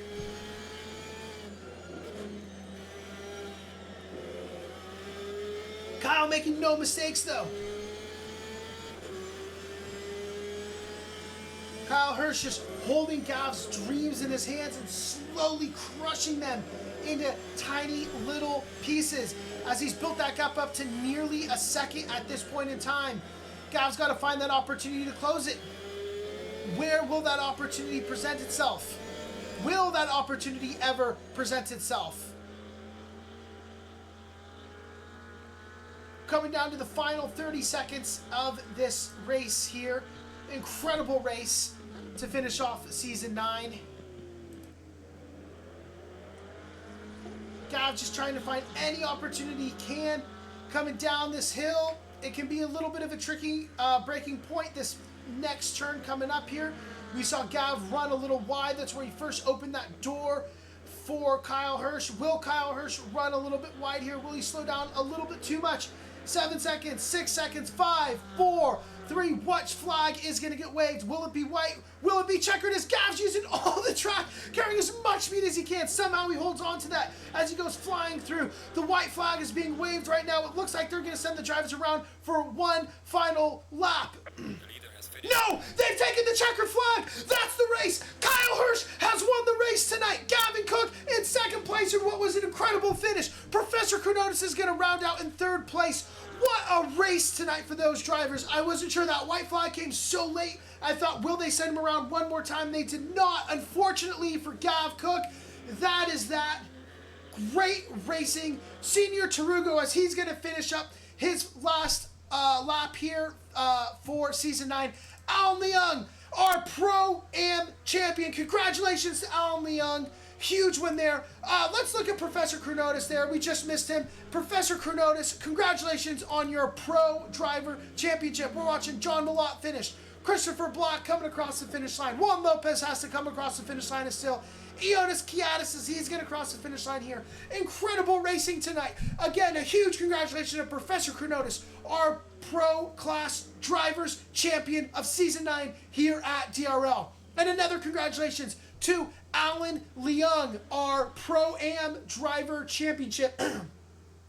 Kyle making no mistakes, though. Kyle Hirsch just holding Gav's dreams in his hands and slowly crushing them into tiny little pieces as he's built that gap up to nearly a second at this point in time. Gav's got to find that opportunity to close it. Where will that opportunity present itself? Will that opportunity ever present itself? Coming down to the final 30 seconds of this race here. Incredible race to finish off Season 9. Gav just trying to find any opportunity he can. Coming down this hill, it can be a little bit of a tricky breaking point. This next turn coming up here. We saw Gav run a little wide. That's where he first opened that door for Kyle Hirsch. Will Kyle Hirsch run a little bit wide here? Will he slow down a little bit too much? 7 seconds, 6 seconds, 5, 4, 3. Which flag is going to get waved? Will it be white? Will it be checkered as Gav's using all the track, carrying as much speed as he can? Somehow he holds on to that as he goes flying through. The white flag is being waved right now. It looks like they're going to send the drivers around for one final lap. No! They've taken the checker flag! That's the race! Kyle Hirsch has won the race tonight! Gavin Cook in 2nd place in what was an incredible finish. Professor Chronotis is going to round out in 3rd place. What a race tonight for those drivers. I wasn't sure that white flag came so late. I thought, will they send him around one more time? They did not. Unfortunately for Gav Cook, that is that. Great racing. Senior Tarugo as he's going to finish up his last lap here for Season 9. Alan Leung, our Pro-Am champion. Congratulations to Alan Leung. Huge win there. Let's look at Professor Chronotis there. We just missed him. Professor Chronotis, congratulations on your Pro Driver Championship. We're watching John Malott finish. Christopher Block coming across the finish line. Juan Lopez has to come across the finish line still. Ionis Kiadis as he's going to cross the finish line here. Incredible racing tonight. Again, a huge congratulations to Professor Chronotis, our Pro Class Drivers Champion of Season 9 here at DRL. And another congratulations to Alan Leung, our Pro-Am Driver Championship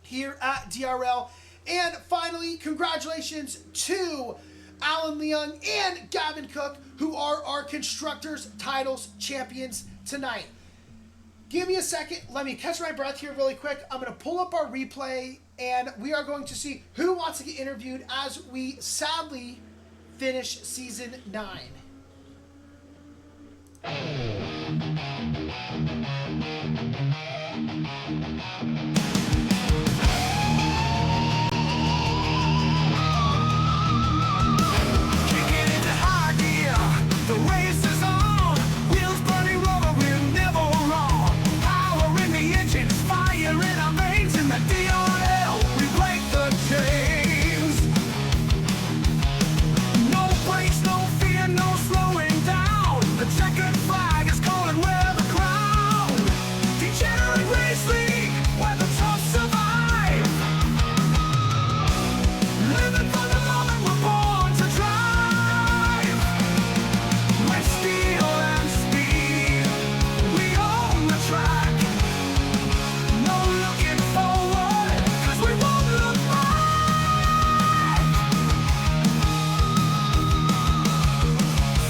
here at DRL. And finally, congratulations to Alan Leung and Gavin Cook, who are our Constructors Titles Champions tonight. Give me a second. Let me catch my breath here really quick. I'm going to pull up our replay, and we are going to see who wants to get interviewed as we sadly finish Season 9. The race is on, wheels burning rubber, we're never wrong. Power in the engines, fire in our veins, in the DRL, we break the chains. No brakes, no fear, no slowing down. The checkered flag is calling, we're the crown. Degenerate race league, where the tough survive. Living for the moment we're born to drive. Steel and speed, we own the track. No looking forward, 'cause we won't look back.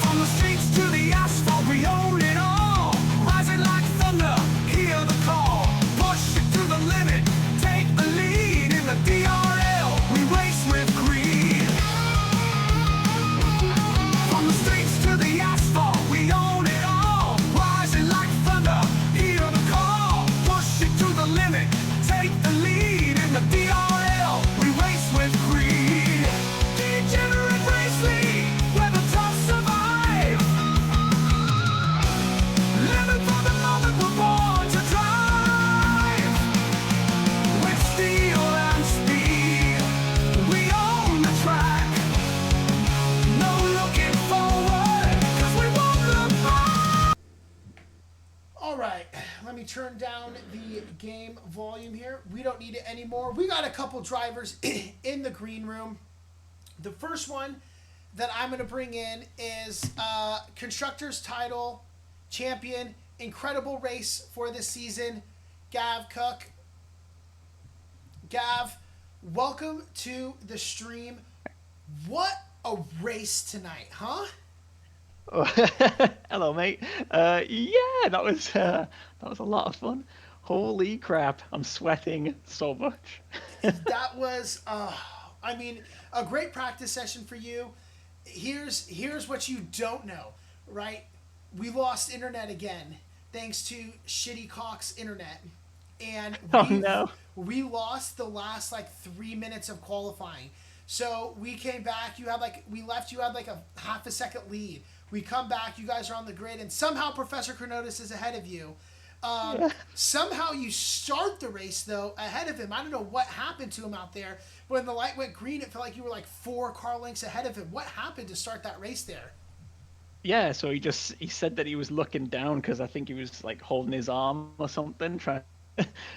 From the streets to the asphalt, we own it all. Rising like thunder, hear the call. Push it to the limit, take the lead in the DRL. We race with greed. From the streets to the asphalt, we own it all. Rising like thunder, hear the call. Push it to the limit, take the lead in the DRL. We race with greed. Degenerate race league, where the tough survive. Living for the moment we're born to drive. With steel and speed, we own the track. No looking forward, 'cause we won't look back. All right, let me turn down the game volume here. We don't need it anymore. We got a couple drivers in the green room. The first one that I'm going to bring in is Constructors Title Champion. Incredible race for this season, Gav Cook. Gav, welcome to the stream. What a race tonight, huh? Hello, mate. Yeah, that was a lot of fun. Holy crap, I'm sweating so much. That was, I mean, a great practice session for you. Here's what you don't know, right? We lost internet again, thanks to shitty Cox internet, and Oh no. we lost the last like 3 minutes of qualifying. So we came back. We left. You had like a half a second lead. We come back. You guys are on the grid, and somehow Professor Chronotis is ahead of you. Somehow you start the race though ahead of him. I don't know what happened to him out there. When the light went green, it felt like you were like 4 car lengths ahead of him. What happened to start that race there? Yeah, so he said that he was looking down because I think he was like holding his arm or something, trying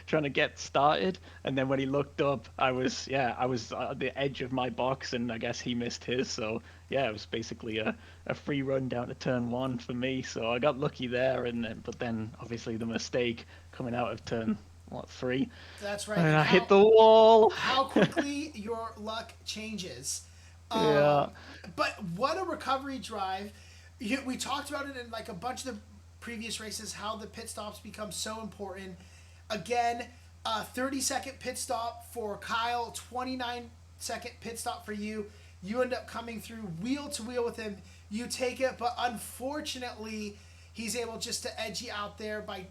to get started. And then when he looked up, I was at the edge of my box, and I guess he missed his. So yeah, it was basically a free run down to turn 1 for me. So I got lucky there, but then obviously the mistake coming out of turn 3. That's right. And I hit the wall. How quickly your luck changes. Yeah. But what a recovery drive. We talked about it in like a bunch of the previous races, how the pit stops become so important. Again, 30-second pit stop for Kyle, 29-second pit stop for you. You end up coming through wheel to wheel with him. You take it, but unfortunately, he's able just to edge you out there by,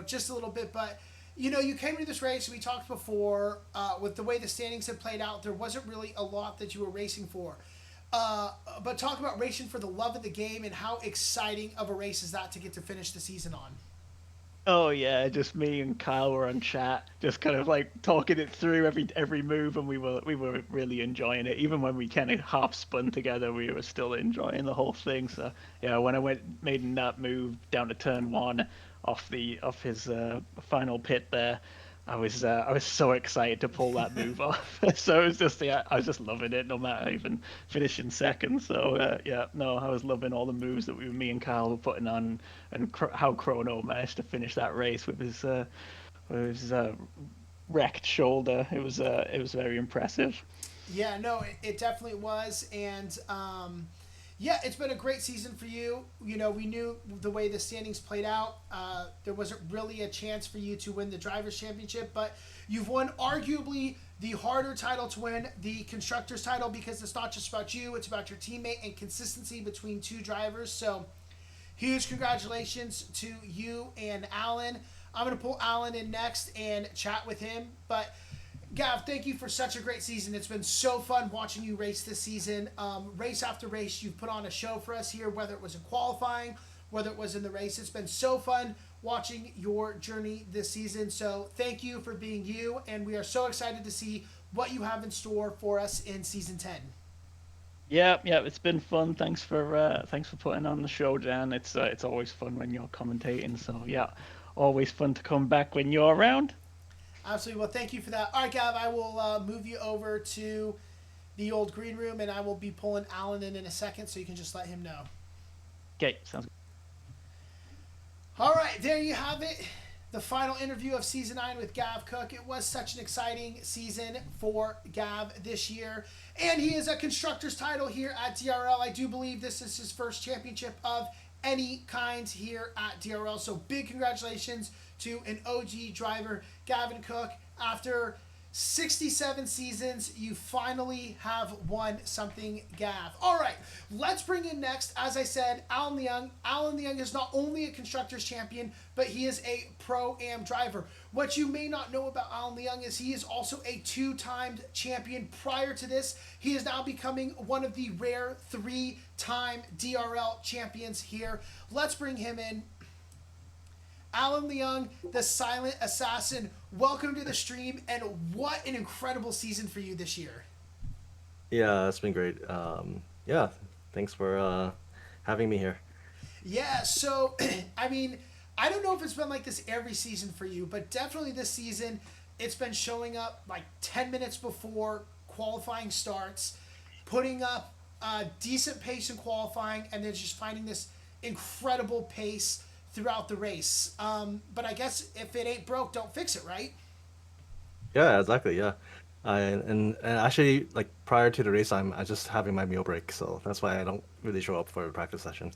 just a little bit. But, you came into this race, we talked before, with the way the standings had played out, there wasn't really a lot that you were racing for. But talk about racing for the love of the game, and how exciting of a race is that to get to finish the season on. Oh yeah, just me and Kyle were on chat, just kind of like talking it through every move, and we were really enjoying it. Even when we kind of half spun together, we were still enjoying the whole thing. So yeah, when I made that move down to turn one off his final pit there, I was so excited to pull that move off. So it was just yeah, I was just loving it, no matter even finishing second. So yeah, no, I was loving all the moves that me and Kyle were putting on, and how Chrono managed to finish that race with his wrecked shoulder. It was very impressive. Yeah, no, it definitely was, and yeah, it's been a great season for you. You know, we knew the way the standings played out. There wasn't really a chance for you to win the drivers' championship, but you've won arguably the harder title to win, the constructors' title, because it's not just about you; it's about your teammate and consistency between two drivers. So, huge congratulations to you and Alan. I'm gonna pull Alan in next and chat with him, but. Gav, thank you for such a great season. It's been so fun watching you race this season. Race after race, you've put on a show for us here, whether it was in qualifying, whether it was in the race. It's been so fun watching your journey this season. So thank you for being you, and we are so excited to see what you have in store for us in season 10. Yeah, yeah, it's been fun. Thanks for putting on the show, Dan. It's always fun when you're commentating. So yeah, always fun to come back when you're around. Absolutely. Well, thank you for that. All right, Gav, I will move you over to the old green room, and I will be pulling Alan in a second, so you can just let him know. Okay, sounds good. All right, there you have it. The final interview of season 9 with Gav Cook. It was such an exciting season for Gav this year. And he is a constructor's title here at DRL. I do believe this is his first championship of any kind here at DRL. So big congratulations to an OG driver, Gavin Cook. After 67 seasons, you finally have won something, Gav. All right, let's bring in next, as I said, Alan Leung. Alan Leung is not only a constructors champion, but he is a pro-am driver. What you may not know about Alan Leung is he is also a 2-time champion. Prior to this, he is now becoming one of the rare 3-time DRL champions here. Let's bring him in. Alan Leung, the silent assassin, welcome to the stream, and what an incredible season for you this year. Yeah, it's been great. Yeah, thanks for having me here. Yeah, so, I mean, I don't know if it's been like this every season for you, but definitely this season, it's been showing up like 10 minutes before qualifying starts, putting up a decent pace in qualifying, and then just finding this incredible pace throughout the race. But I guess if it ain't broke, don't fix it, right? Yeah, exactly. Yeah, and actually, like prior to the race, I just having my meal break, so that's why I don't really show up for a practice session.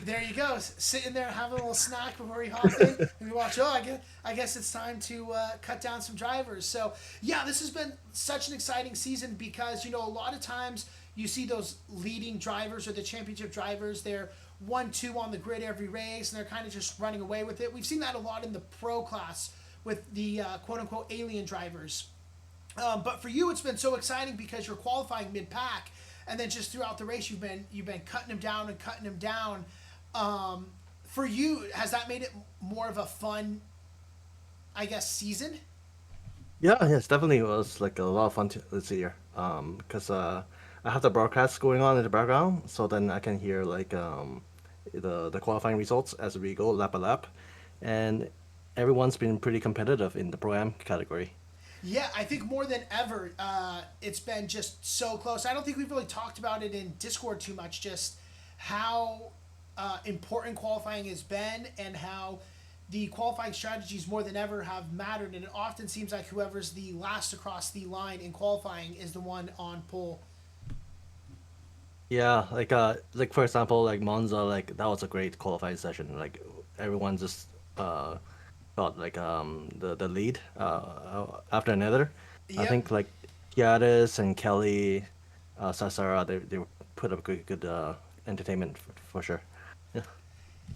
There you go, sitting there having a little snack before you hop in, and you watch. Oh, I guess it's time to cut down some drivers. So yeah, this has been such an exciting season because a lot of times you see those leading drivers or the championship drivers. They're 1-2 on the grid every race, and they're kind of just running away with it. We've seen that a lot in the pro class with the quote-unquote alien drivers. But for you, it's been so exciting because you're qualifying mid-pack, and then just throughout the race, you've been cutting them down and cutting them down. For you, has that made it more of a fun, I guess, season? Yeah, yes, definitely was like a lot of fun this year. Because I have the broadcast going on in the background, so then I can hear like the qualifying results as we go lap by lap, and everyone's been pretty competitive in the pro-am category. Yeah, I think more than ever, it's been just so close. I don't think we've really talked about it in Discord too much, just how important qualifying has been and how the qualifying strategies more than ever have mattered. And it often seems like whoever's the last across the line in qualifying is the one on pole. Yeah, like for example, like Monza, like that was a great qualifying session. Like everyone just got like the lead after another. I Yep. think like Giadis and Kelly, Sasara, they put up good entertainment for sure. Yeah.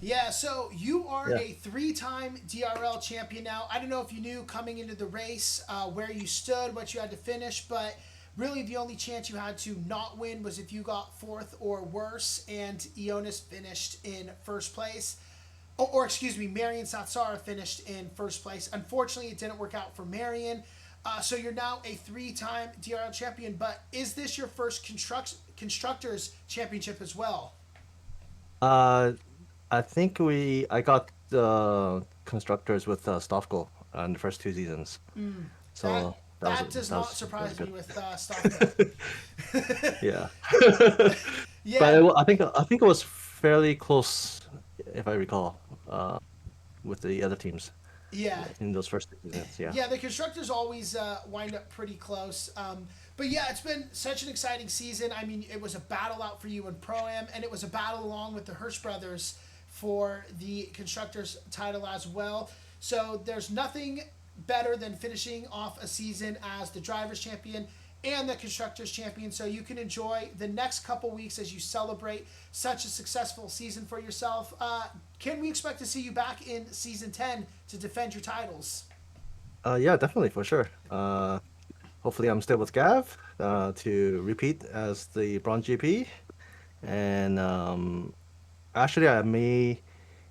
Yeah, so you are Yeah. a 3-time DRL champion now. I don't know if you knew coming into the race where you stood, what you had to finish, but really the only chance you had to not win was if you got 4th or worse, and Ionis finished in 1st place. or excuse me, Marion Satsara finished in first place. Unfortunately, it didn't work out for Marion. So you're now a 3-time DRL champion, but is this your first constructors championship as well? Uh, I think I got constructors with Stavko in the first 2 seasons. That So that does not that was surprise me good. with Stavka. Yeah. But Yeah, I think it was fairly close, if I recall, with the other teams yeah. in those first 2 seasons. Yeah. Yeah, the constructors always wind up pretty close. But yeah, it's been such an exciting season. I mean, it was a battle out for you in Pro-Am, and it was a battle along with the Hirsch brothers for the constructors title as well. So there's nothing better than finishing off a season as the drivers champion and the constructors champion, so you can enjoy the next couple weeks as you celebrate such a successful season for yourself. Can we expect to see you back in season 10 to defend your titles? Yeah, definitely for sure. Hopefully, I'm still with Gav to repeat as the Bronze GP, and actually, I may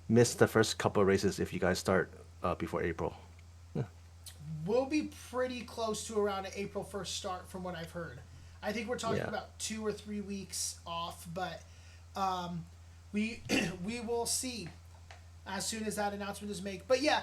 miss the first couple of races if you guys start before April. We'll be pretty close to around an April 1st start from what I've heard. I think we're talking Yeah. about 2 or 3 weeks off, but we we will see as soon as that announcement is made. But yeah,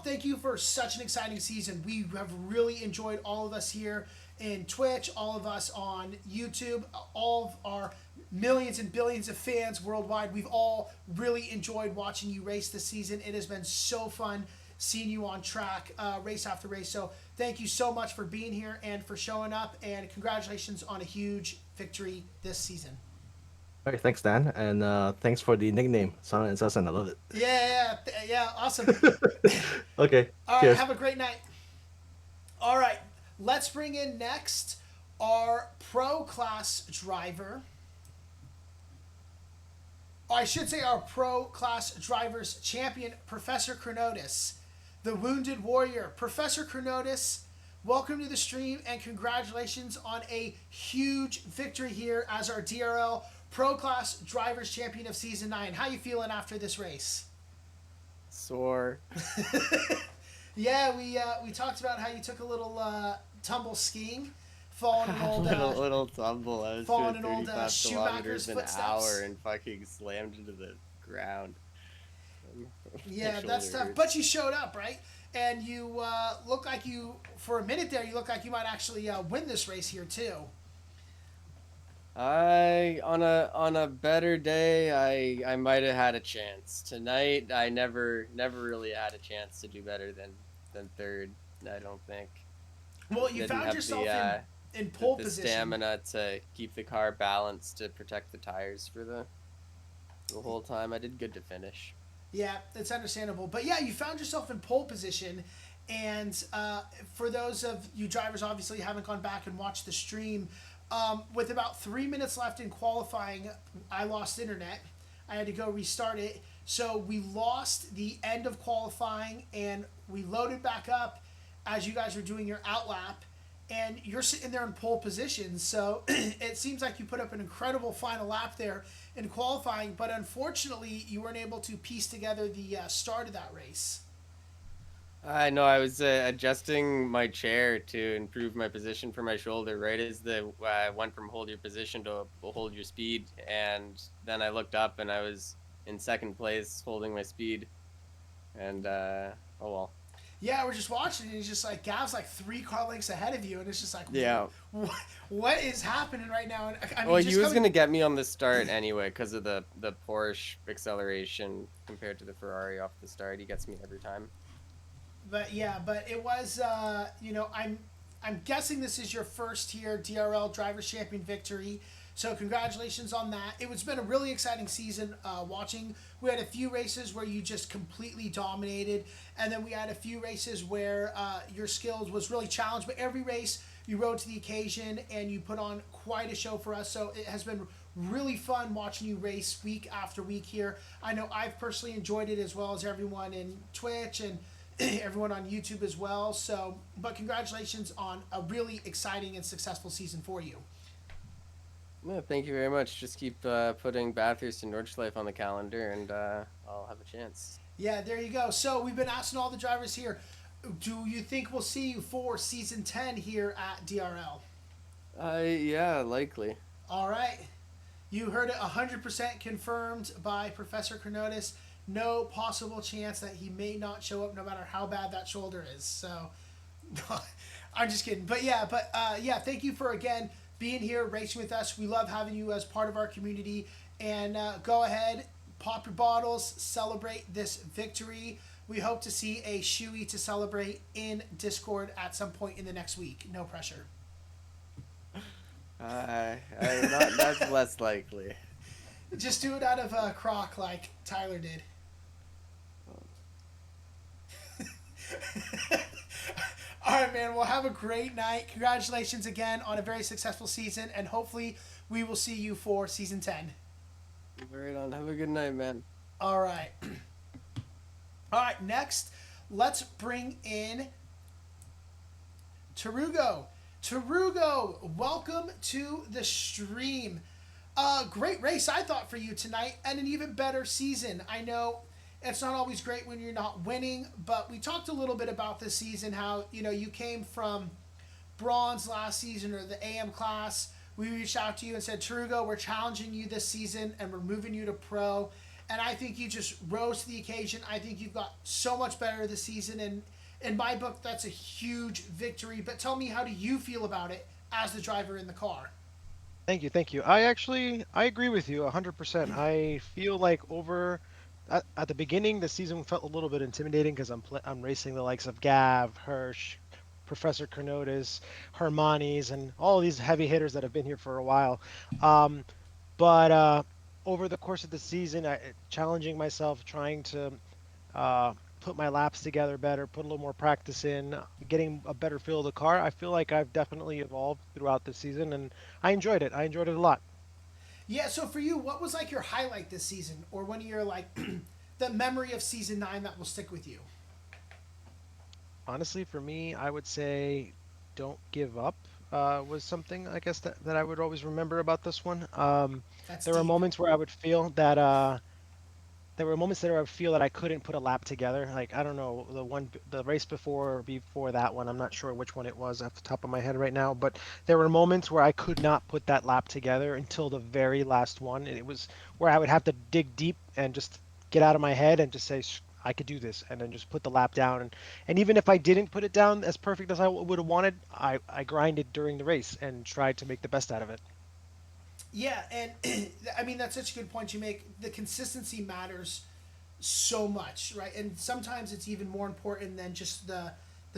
thank you for such an exciting season. We have really enjoyed, all of us here in Twitch, all of us on YouTube, all of our millions and billions of fans worldwide. We've all really enjoyed watching you race this season. It has been so fun seeing you on track race after race. So thank you so much for being here and for showing up, and congratulations on a huge victory this season. All right, thanks, Dan, and thanks for the nickname, Silent Assassin. I love it. Yeah, awesome. Okay, All right, cheers. have a great night. All right, let's bring in next our pro class driver. I should say our pro class drivers champion, Professor Chronotis, the Wounded Warrior. Professor Chronotis, welcome to the stream and congratulations on a huge victory here as our DRL pro class drivers champion of season 9. How you feeling after this race? Sore. Yeah, we talked about how you took a little tumble skiing, falling an old little tumble. I was following doing an old, 35 Schumacher's kilometers an footsteps. hour and fucking slammed into the ground. Yeah, My that's shoulder tough. hurts. But you showed up, right? And you look like you, for a minute there, you look like you might actually win this race here too. On a better day, I might have had a chance. Tonight, I never really had a chance to do better than third. I don't think. Well, you Didn't found have yourself the, in pole the position. stamina to keep the car balanced to protect the tires for the whole time. I did good to finish. Yeah, it's understandable. But yeah, you found yourself in pole position. And for those of you drivers, obviously haven't gone back and watched the stream, with about 3 minutes left in qualifying, I lost internet. I had to go restart it. So we lost the end of qualifying and we loaded back up as you guys were doing your outlap. And you're sitting there in pole position. So it seems like you put up an incredible final lap there in qualifying. But unfortunately, you weren't able to piece together the start of that race. I know, I was adjusting my chair to improve my position for my shoulder right as the went from hold your position to hold your speed, and then I looked up and I was in second place holding my speed, and oh well. Yeah, we're just watching, and it's just like Gav's like 3 car lengths ahead of you, and it's just like, Yeah. what is happening right now? And I mean, Well, just he was coming- gonna get me on the start anyway because of the Porsche acceleration compared to the Ferrari off the start. He gets me every time. But yeah, but it was, I'm guessing this is your first here DRL Drivers Champion victory. So congratulations on that. It's been a really exciting season watching. We had a few races where you just completely dominated, and then we had a few races where your skills was really challenged. But every race you rode to the occasion and you put on quite a show for us. So it has been really fun watching you race week after week here. I know I've personally enjoyed it as well as everyone in Twitch and everyone on YouTube as well. So, but congratulations on a really exciting and successful season for you. No, thank you very much. Just keep putting Bathurst and Nordschleife on the calendar, and I'll have a chance. Yeah, there you go. So we've been asking all the drivers here, do you think we'll see you for season 10 here at DRL? Yeah, likely. All right. You heard it 100% confirmed by Professor Chronotis. No possible chance that he may not show up no matter how bad that shoulder is. So I'm just kidding. But yeah, thank you for again being here, racing with us. We love having you as part of our community. And go ahead, pop your bottles, celebrate this victory. We hope to see a shoey to celebrate in Discord at some point in the next week. No pressure. That's less likely. Just do it out of a crock like Tyler did. All right, man. Well, have a great night. Congratulations again on a very successful season, and hopefully we will see you for season 10. Right on. Have a good night, man. All right. All right, next, let's bring in Tarugo. Tarugo, welcome to the stream. Great race, I thought, for you tonight, and an even better season. I know it's not always great when you're not winning, but we talked a little bit about this season, how, you came from bronze last season or the AM class. We reached out to you and said, Tarugo, we're challenging you this season, and we're moving you to pro. And I think you just rose to the occasion. I think you've got so much better this season, and in my book, that's a huge victory. But tell me, how do you feel about it as the driver in the car? Thank you. I agree with you 100%. I feel like at the beginning, the season felt a little bit intimidating because I'm racing the likes of Gav, Hirsch, Professor Carnotis, Hermanis, and all these heavy hitters that have been here for a while. But over the course of the season, challenging myself, trying to put my laps together better, put a little more practice in, getting a better feel of the car. I feel like I've definitely evolved throughout the season, and I enjoyed it. I enjoyed it a lot. Yeah, so for you, what was like your highlight this season, or one of your like the memory of season 9 that will stick with you? Honestly, for me, I would say don't give up was something I guess that I would always remember about this one. That's There were deep. moments where I would feel that there were moments there where I feel that I couldn't put a lap together. Like I don't know, the race before that one, I'm not sure which one it was off the top of my head right now, but there were moments where I could not put that lap together until the very last one. And it was where I would have to dig deep and just get out of my head and just say, I could do this," and then just put the lap down. And even if I didn't put it down as perfect as I would have wanted, I grinded during the race and tried to make the best out of it. Yeah, and I mean that's such a good point you make. The consistency matters so much, right? And sometimes it's even more important than just the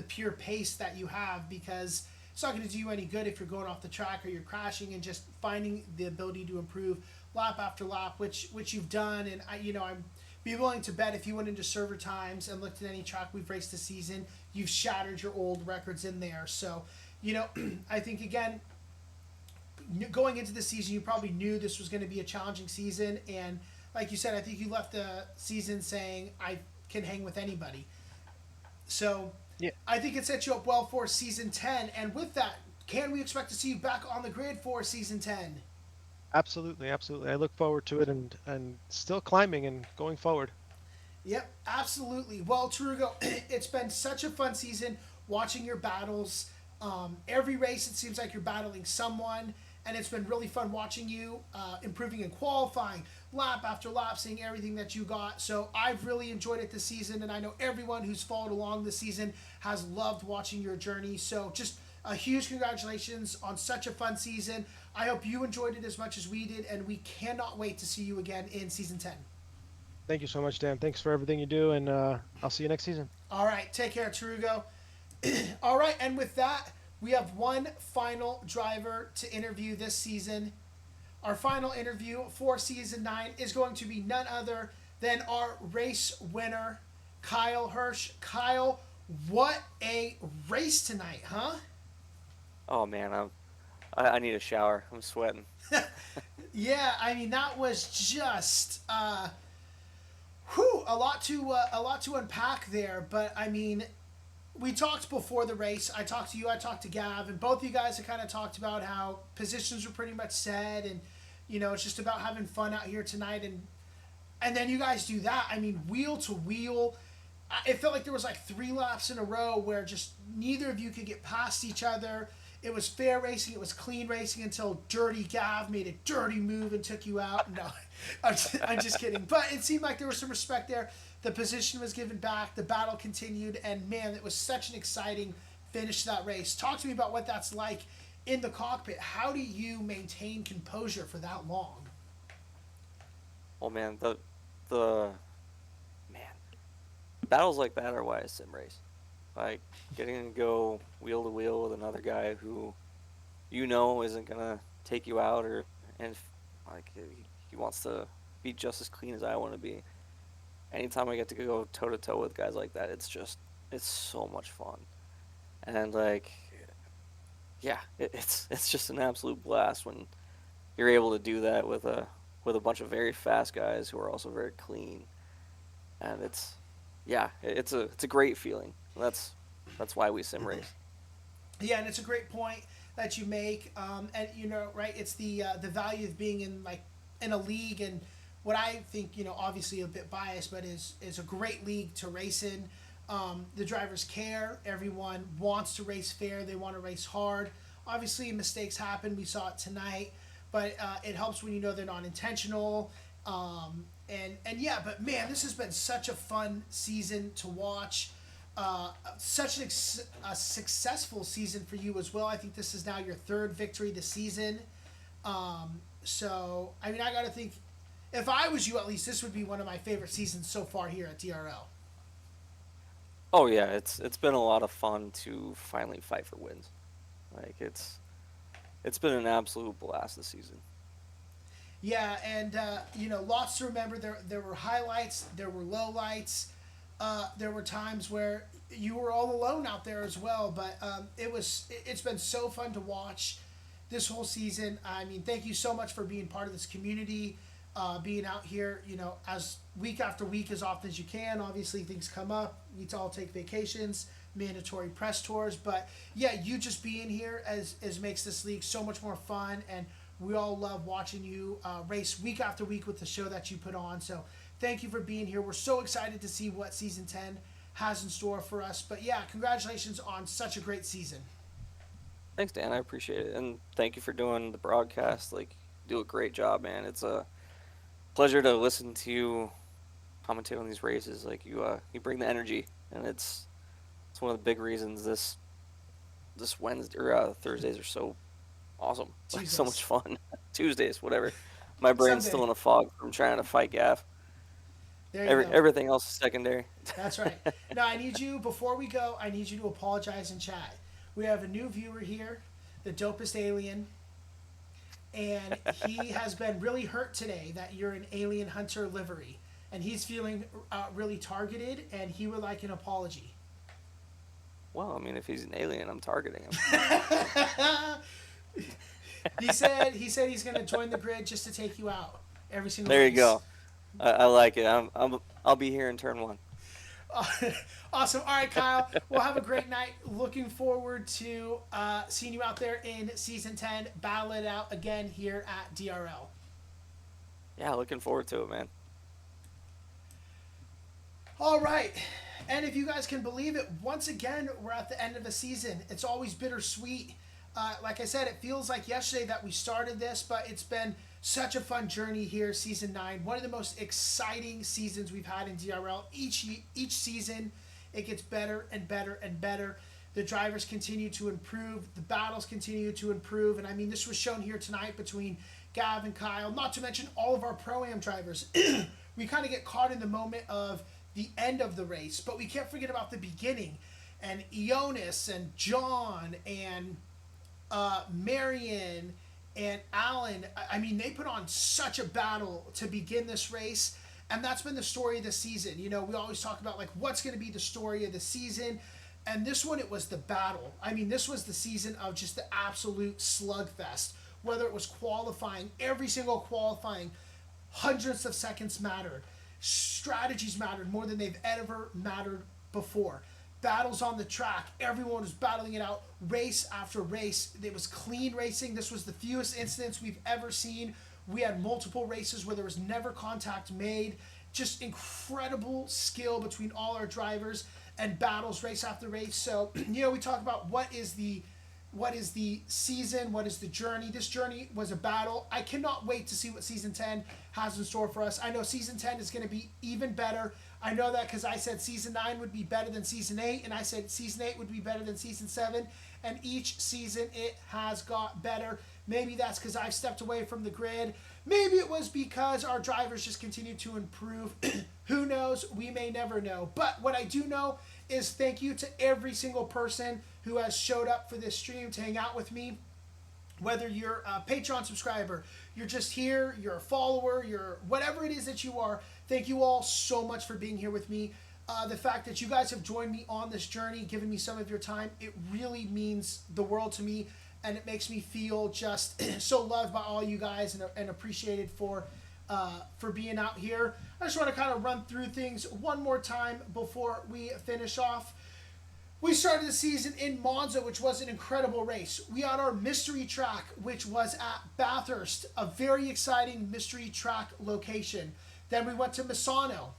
pure pace that you have, because it's not going to do you any good if you're going off the track or you're crashing, and just finding the ability to improve lap after lap, which you've done. And I'm be willing to bet if you went into server times and looked at any track we've raced this season, you've shattered your old records in there. So, I think again, going into the season, you probably knew this was going to be a challenging season, and like you said, I think you left the season saying I can hang with anybody. So, Yeah. I think it sets you up well for season 10. And with that, can we expect to see you back on the grid for season 10? Absolutely. I look forward to it and still climbing and going forward. Yep, absolutely. Well, Tarugo, it's been such a fun season watching your battles. Every race, it seems like you're battling someone, and it's been really fun watching you improving in qualifying, lap after lap, seeing everything that you got. So I've really enjoyed it this season, and I know everyone who's followed along this season has loved watching your journey. So just a huge congratulations on such a fun season. I hope you enjoyed it as much as we did, and we cannot wait to see you again in season 10. Thank you so much, Dan. Thanks for everything you do, and I'll see you next season. All right, take care, Tarugo. All right, and with that, we have one final driver to interview this season. Our final interview for season 9 is going to be none other than our race winner, Kyle Hirsch. Kyle, what a race tonight, huh? Oh man, I need a shower. I'm sweating. Yeah, I mean that was just a lot to unpack there. But I mean, we talked before the race. I talked to you, I talked to Gav, and both of you guys have kind of talked about how positions are pretty much set, and it's just about having fun out here tonight. And then you guys do that. I mean, wheel to wheel. It felt like there was like 3 laps in a row where just neither of you could get past each other. It was fair racing. It was clean racing until Dirty Gav made a dirty move and took you out. No, I'm just kidding. But it seemed like there was some respect there. The position was given back. The battle continued. And, man, it was such an exciting finish to that race. Talk to me about what that's like in the cockpit. How do you maintain composure for that long? Well, man, the battles like that are why I sim race. Like, getting to go wheel to wheel with another guy who isn't gonna take you out, and like he wants to be just as clean as I want to be. Anytime I get to go toe to toe with guys like that, it's so much fun. And like, yeah, it's just an absolute blast when you're able to do that with a bunch of very fast guys who are also very clean. And it's a great feeling. That's why we sim race. Yeah, and it's a great point that you make. And right, it's the value of being in a league, and what I think, obviously a bit biased, but is a great league to race in. The drivers care. Everyone wants to race fair. They want to race hard. Obviously, mistakes happen. We saw it tonight, but it helps when they're not intentional. And yeah, but man, this has been such a fun season to watch. Such a successful season for you as well. I think this is now your 3rd victory this season. So, I mean, I got to think, if I was you, at least this would be one of my favorite seasons so far here at DRL. Oh yeah, it's been a lot of fun to finally fight for wins. Like, it's been an absolute blast this season. Yeah, and lots to remember. There were highlights, there were lowlights, there were times where you were all alone out there as well. But it's been so fun to watch this whole season. I mean, thank you so much for being part of this community, being out here, as week after week, as often as you can. Obviously, things come up. We need to all take vacations, mandatory press tours. But yeah, you just being here as makes this league so much more fun, and we all love watching you race week after week with the show that you put on. So thank you for being here. We're so excited to see what Season 10 has in store for us. But yeah, congratulations on such a great season. Thanks, Dan. I appreciate it. And thank you for doing the broadcast. Like, you do a great job, man. It's a pleasure to listen to you commentate on these races. Like, you bring the energy, and it's one of the big reasons this Wednesday or Thursdays are so awesome. Like, so much fun. Tuesdays, whatever. My brain's still in a fog from trying to fight Gav. Everything else is secondary. That's right. Now, before we go, I need you to apologize in chat. We have a new viewer here, the dopest alien, and he has been really hurt today that you're an alien hunter livery, and he's feeling really targeted, and he would like an apology. Well, I mean, if he's an alien, I'm targeting him. He said he's going to join the grid just to take you out every single. There race. you go. I like it. I'll be here in turn 1. Awesome. All right, Kyle. We'll have a great night. Looking forward to seeing you out there in Season 10. Battle it out again here at DRL. Yeah, looking forward to it, man. All right. And if you guys can believe it, once again, we're at the end of a season. It's always bittersweet. Like I said, it feels like yesterday that we started this, but it's been such a fun journey here, Season 9. One of the most exciting seasons we've had in DRL. Each season, it gets better and better and better. The drivers continue to improve. The battles continue to improve. And I mean, this was shown here tonight between Gav and Kyle, not to mention all of our Pro-Am drivers. We kind of get caught in the moment of the end of the race, but we can't forget about the beginning. And Ionis and John and Marion and Alan, I mean, they put on such a battle to begin this race, and that's been the story of the season. We always talk about, like, what's going to be the story of the season, and this one, it was the battle. I mean, this was the season of just the absolute slugfest. Whether it was qualifying, every single qualifying, hundreds of seconds mattered. Strategies mattered more than they've ever mattered before. battles on the track. Everyone was battling it out race after race. It was clean racing. This was the fewest incidents we've ever seen. We had multiple races where there was never contact made. Just incredible skill between all our drivers and battles race after race. So, you know, we talk about what is the season, what is the journey. This journey was a battle. I cannot wait to see what season 10 has in store for us. I know season 10 is going to be even better. I know that because I said season 9 would be better than season 8, and I said season 8 would be better than season 7, and each season it has got better. Maybe that's because I've stepped away from the grid. Maybe it was because our drivers just continue to improve. Who knows? We may never know. But what I do know is thank you to every single person who has showed up for this stream to hang out with me. Whether you're a Patreon subscriber, you're just here, you're a follower, you're whatever it is that you are, thank you all so much for being here with me. The fact that you guys have joined me on this journey, given me some of your time, it really means the world to me, and it makes me feel just so loved by all you guys and appreciated for being out here. I just want to kind of run through things one more time before we finish off. We started the season in Monza, which was an incredible race. We had our mystery track, which was at Bathurst, a very exciting mystery track location. Then we went to Misano.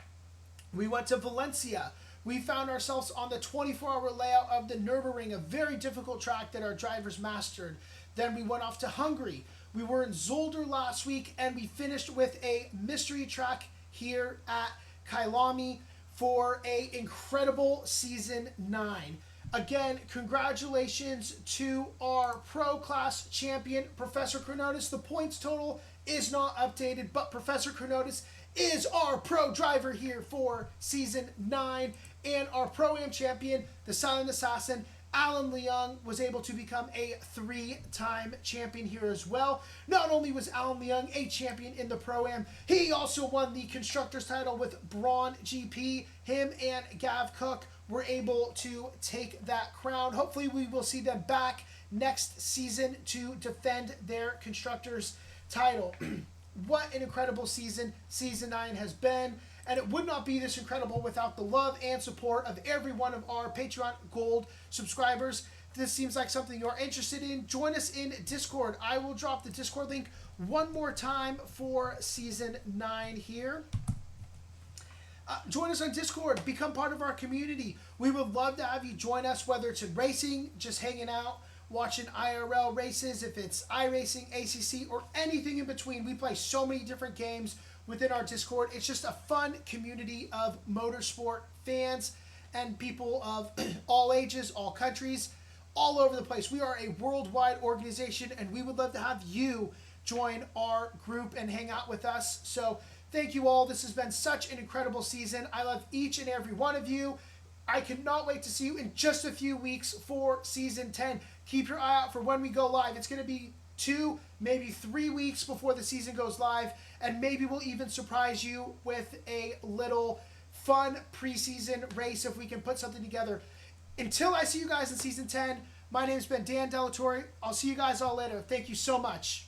We went to Valencia. We found ourselves on the 24-hour layout of the Nürburgring, a very difficult track that our drivers mastered. Then we went off to Hungary. We were in Zolder last week, and we finished with a mystery track here at Kyalami for a incredible season 9. Again, congratulations to our pro class champion, Professor Chronotis. The points total is not updated, but Professor Chronotis is our pro driver here for season 9. And our pro-am champion, the silent assassin, Alan Leung, was able to become a 3-time champion here as well. Not only was Alan Leung a champion in the Pro-Am, he also won the Constructors title with Braun GP. Him and Gav Cook were able to take that crown. Hopefully we will see them back next season to defend their Constructors title. What an incredible season Season 9 has been. And it would not be this incredible without the love and support of every one of our Patreon Gold subscribers. If this seems like something you're interested in, join us in Discord. I will drop the Discord link one more time for Season 9 here. Join us on Discord. Become part of our community. We would love to have you join us, whether it's in racing, just hanging out, watching IRL races, if it's iRacing, ACC, or anything in between. We play so many different games within our Discord. It's just a fun community of motorsport fans and people of all ages, all countries, all over the place. We are a worldwide organization, and we would love to have you join our group and hang out with us. So thank you all. This has been such an incredible season. I love each and every one of you. I cannot wait to see you in just a few weeks for Season 10. Keep your eye out for when we go live. It's going to be 2, maybe 3 weeks before the season goes live, and maybe we'll even surprise you with a little fun preseason race if we can put something together. Until I see you guys in Season 10, my name's been Dan Delatorre. I'll see you guys all later. Thank you so much.